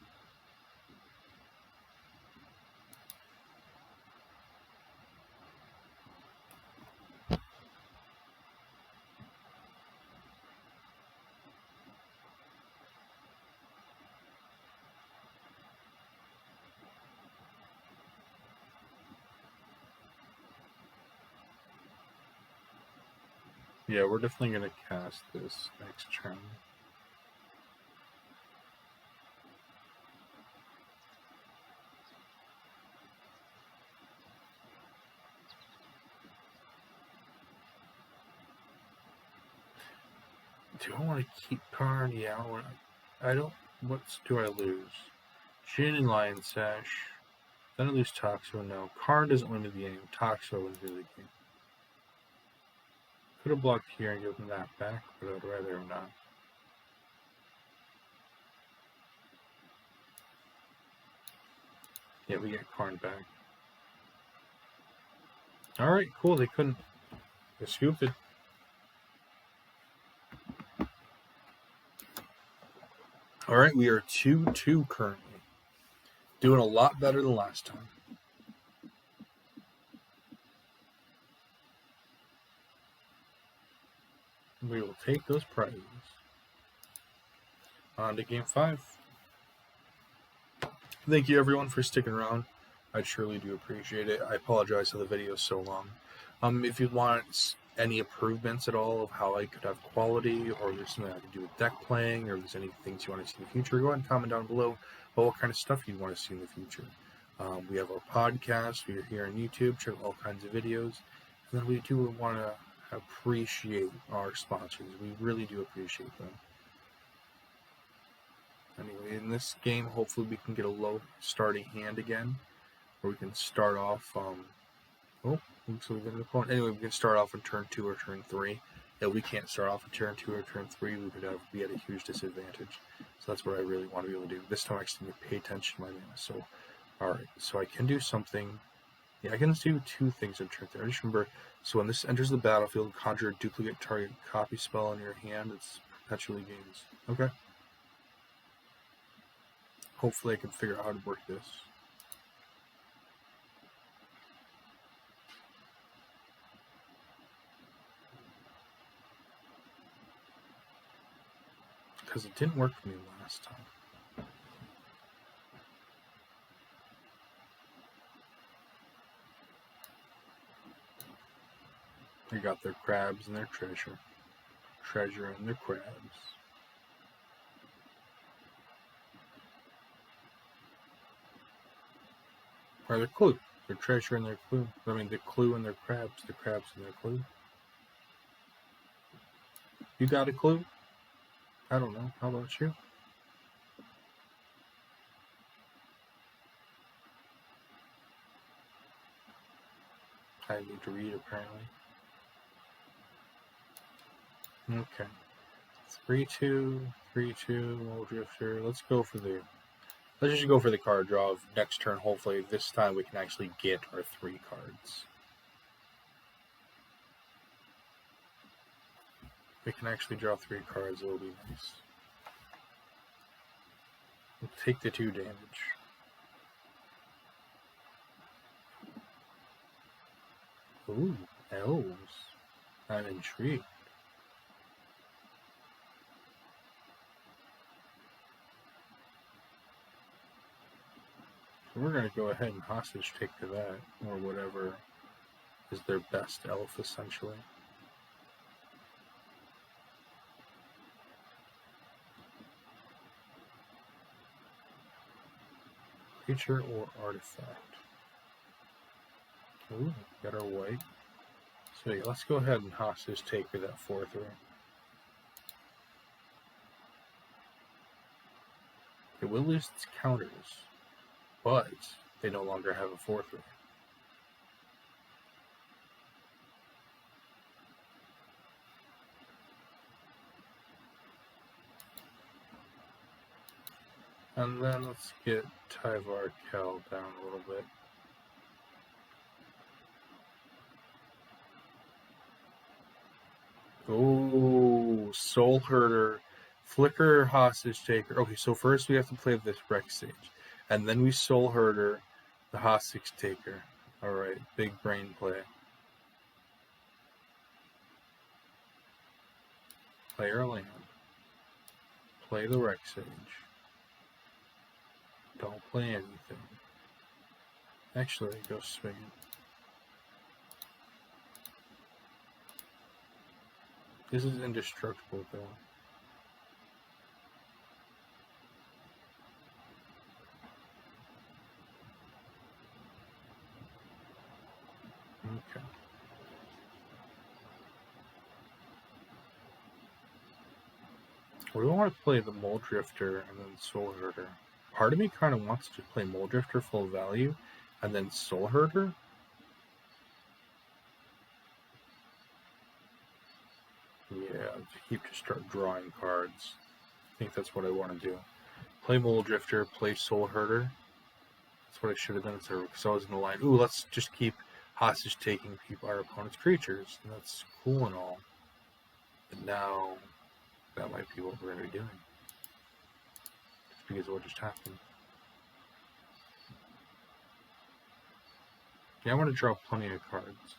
Yeah, we're definitely gonna cast this next turn. Do I want to keep Karn? Yeah, I don't. What do I lose? Jin and Lion Sash. Then I lose Toxo. No, Karn doesn't win the game. Toxo wins the game. Could have blocked here and given that back, but I'd rather not. Yeah, we get Karn back. Alright, cool. They couldn't. They're stupid. Alright, we are 2-2 currently. Doing a lot better than last time. We will take those prizes. On to game 5. Thank you everyone for sticking around. I truly do appreciate it. I apologize for the video so long. If you want any improvements at all of how I could have quality, or there's something I can do with deck playing, or if there's any things you want to see in the future, go ahead and comment down below about what kind of stuff you want to see in the future. We have our podcast. We are here on YouTube. Check all kinds of videos. And then we do want to appreciate our sponsors. We really do appreciate them. Anyway, in this game, hopefully we can get a low starting hand again, where we can start off. So we get an opponent. Anyway, we can start off on turn 2 or turn 3. If we can't start off on turn 2 or turn 3, we could be at a huge disadvantage. So that's what I really want to be able to do. This time I actually need to pay attention to my mana. So, alright, so I can do something. Yeah, I can do 2 things in turn 3. I just remember, so when this enters the battlefield, conjure a duplicate target copy spell in your hand. It's perpetually gains. Okay. Hopefully I can figure out how to work this. Because it didn't work for me last time. They got their crabs and their treasure. Treasure and their crabs. Or their clue. Their treasure and their clue. I mean, the clue and their crabs. The crabs and their clue. You got a clue? I don't know. How about you? I need to read, apparently. Okay. 3-2, 3-2, Old Drifter. Let's just go for the card draw of next turn. Hopefully this time we can actually get our 3 cards. We can actually draw 3 cards. It'll be nice. We'll take the 2 damage. Ooh, elves. I'm intrigued. So we're going to go ahead and hostage take to that, or whatever is their best elf, essentially. Creature or artifact. Ooh, got our white. So yeah, let's go ahead and hostage take to that 4/3. It will lose its counters, but they no longer have a 4/3. And then let's get Tyvar Kel down a little bit. Oh, Soul Herder, Flicker, Hostage Taker. Okay, so first we have to play this Rex Sage, and then we Soul Herder, the Hostage Taker. Alright, big brain play. Play our land. Play the Rex Sage. Don't play anything. Actually, go swinging. This is indestructible, though. Okay. We want to play the Mole Drifter and then Soul Herder. Part of me kind of wants to play Mole Drifter full value and then Soul Herder. Yeah, to keep to start drawing cards. I think that's what I want to do. Play Mole Drifter, play Soul Herder. That's what I should have done because I was in the line. Ooh, let's just keep hostage taking our opponent's creatures. And that's cool and all. But now, that might be what we're going to be doing. Just because of what just happened. Yeah, I want to draw plenty of cards.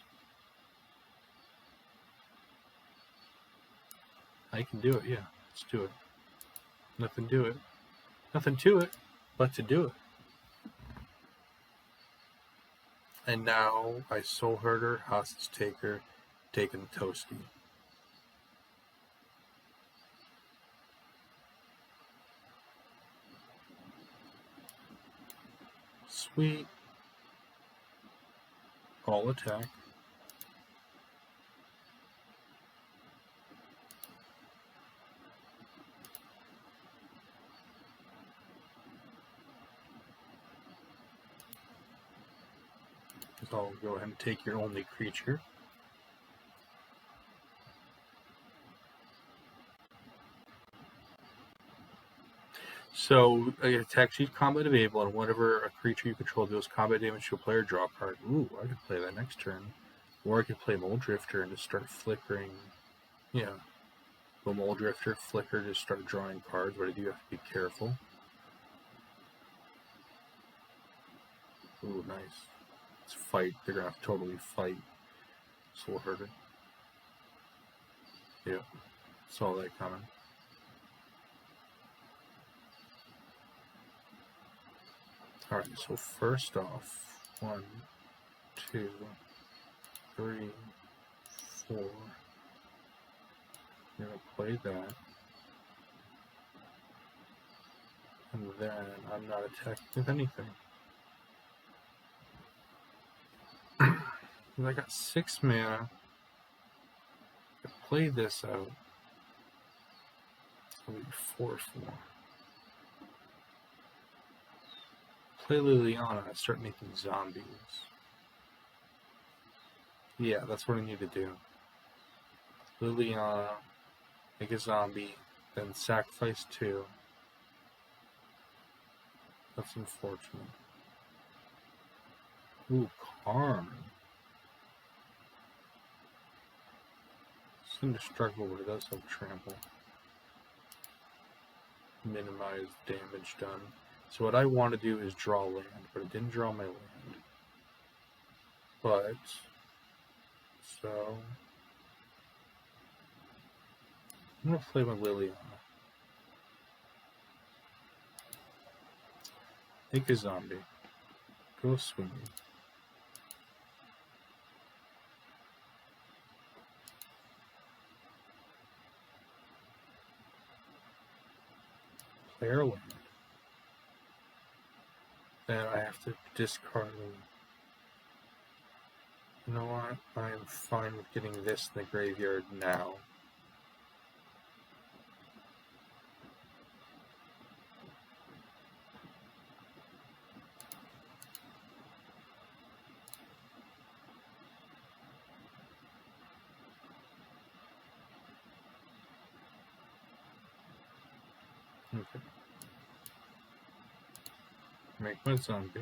I can do it, yeah. Let's do it. Nothing to it. Nothing to it but to do it. And now I Soul Herder, Hostage Taker, taking Toasty. We all attack. So I'll go ahead and take your only creature. So it attacks each combat available, and whenever a creature you control deals combat damage to a player, draw a card. Ooh, I could play that next turn. Or I could play Mole Drifter and just start flickering. Yeah. The Mole Drifter, flicker, just start drawing cards, but I do have to be careful. Ooh, nice. Let's fight. They're going to have to totally fight. Soul Herder. Yeah. Saw that coming. Alright, so first off, 1, 2, 3, 4. I'm going to play that. And then I'm not attacking with anything. I got 6 mana. I play this out. It's going to be 4/4. Play Liliana and start making zombies. Yeah, that's what I need to do. Liliana, make a zombie, then sacrifice 2. That's unfortunate. Ooh, Karn. It's indestructible, but it does have trample. Minimize damage done. So what I want to do is draw land, but it didn't draw my land. But, so, I'm going to play my Liliana. Make a zombie. Go swinging. Player land. Then I have to discard them. You know what? I am fine with getting this in the graveyard now. Okay. Make my zombie.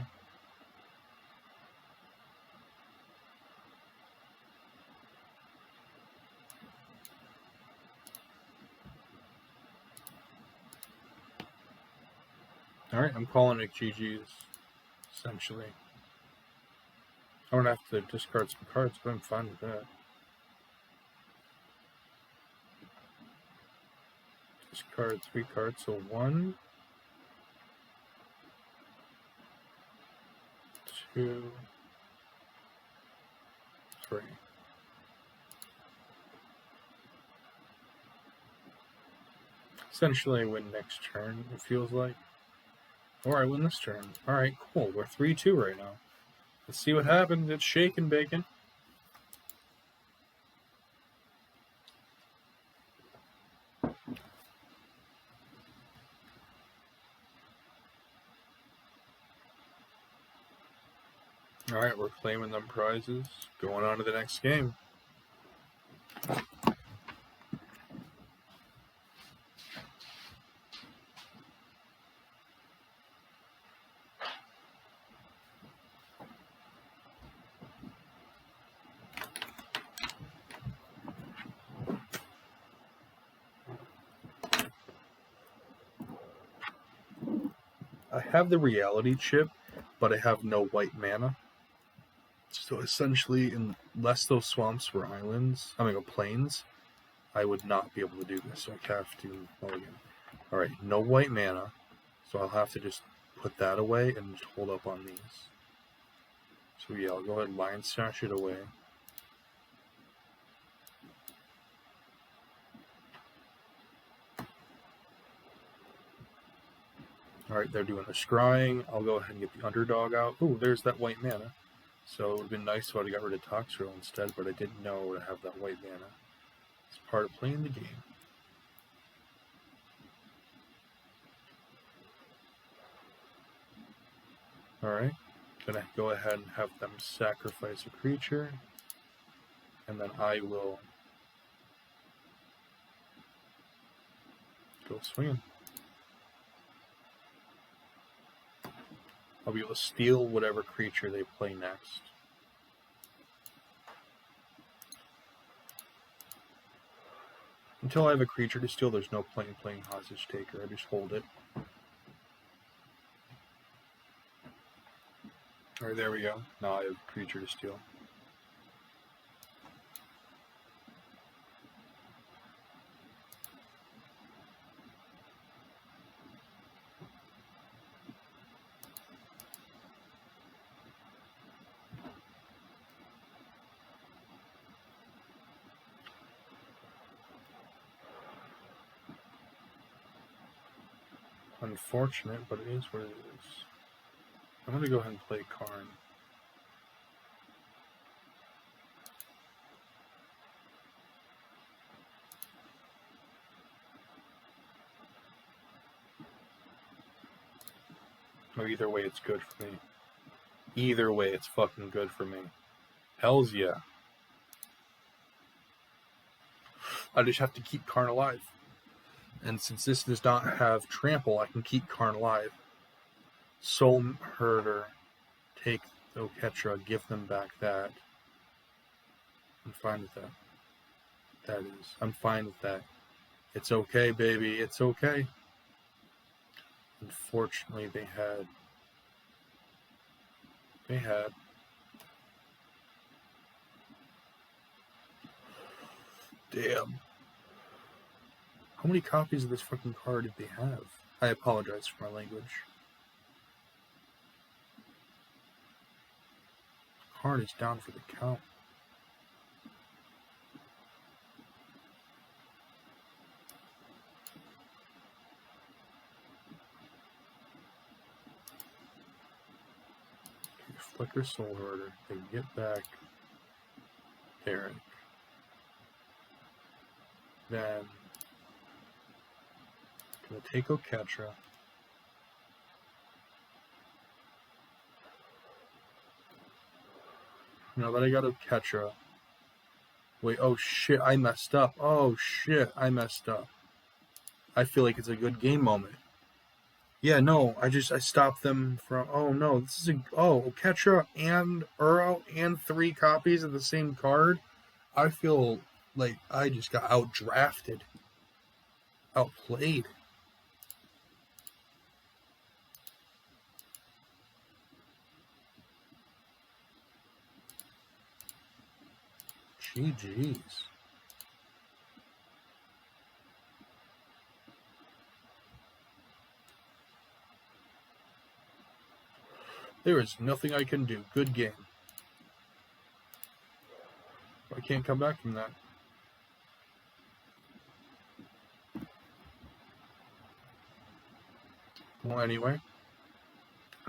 Alright, I'm calling it GG's, essentially. I don't have to discard some cards, but I'm fine with that. Discard 3 cards, so 1, 2, 3. Essentially, I win next turn, it feels like. Or I win this turn. Alright, cool. We're 3-2 right now. Let's see what happens. It's shake and bacon. Alright, we're claiming them prizes. Going on to the next game. I have the reality chip, but I have no white mana. So essentially, unless those swamps were islands, plains, I would not be able to do this. So I have to mulligan. Alright, no white mana, so I'll have to just put that away and just hold up on these. So yeah, I'll go ahead and line stash it away. Alright, they're doing a scrying. I'll go ahead and get the underdog out. Ooh, there's that white mana. So it would have been nice if I would have got rid of Toxrill instead, but I didn't know to have that white mana. It's part of playing the game. Alright, gonna go ahead and have them sacrifice a creature, and then I will go swinging. I'll be able to steal whatever creature they play next. Until I have a creature to steal, there's no point in playing Hostage Taker. I just hold it. Alright, there we go. Now I have a creature to steal. Unfortunate, but it is what it is. I'm going to go ahead and play Karn. No, either way, it's good for me. Either way, it's fucking good for me. Hells yeah. I just have to keep Karn alive. And since this does not have trample, I can keep Karn alive. Soul Herder, take Oketra, give them back that. I'm fine with that. That is. I'm fine with that. It's okay, baby. It's okay. Unfortunately, they had. Damn. How many copies of this fucking card did they have? I apologize for my language. Card is down for the count. Okay, Flicker Soul Herder. They get back Derek. Then gonna take Oketra. Now that I got Oketra. Wait, oh shit, I messed up. Oh shit, I messed up. I feel like it's a good game moment. Yeah, no, I stopped them from. Oh no, this is Oketra and Uro and 3 copies of the same card. I feel like I just got outdrafted, outplayed. GG's. There is nothing I can do. Good game. I can't come back from that. Well, anyway,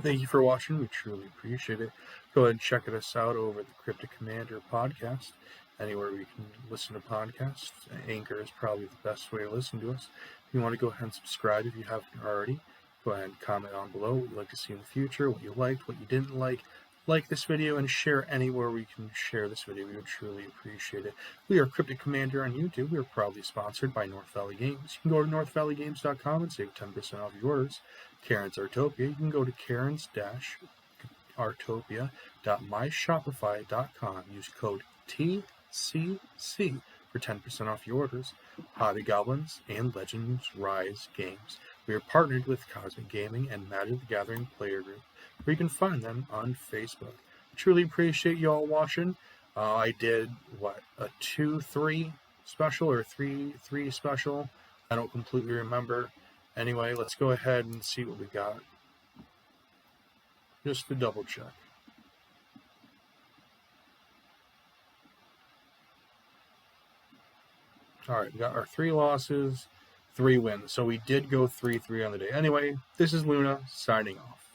thank you for watching. We truly appreciate it. Go ahead and check us out over at the Cryptic Commander podcast. Anywhere we can listen to podcasts. Anchor is probably the best way to listen to us. If you want to go ahead and subscribe if you haven't already, go ahead and comment on below what you'd like to see in the future, what you liked, what you didn't like. Like this video and share anywhere we can share this video. We would truly appreciate it. We are Cryptic Commander on YouTube. We are proudly sponsored by North Valley Games. You can go to northvalleygames.com and save 10% off your orders. Karen's Artopia. You can go to karens-artopia.myshopify.com. Use code TCC for 10% off your orders. Hobby Goblins and Legends Rise Games. We are partnered with Cosmic Gaming and Magic the Gathering Player Group, where you can find them on Facebook. Truly appreciate you all watching. I did, a 2-3 special or 3-3 special? I don't completely remember. Anyway, let's go ahead and see what we got. Just to double check. Alright, we got our 3 losses, 3 wins. So we did go 3-3 on the day. Anyway, this is Luna signing off.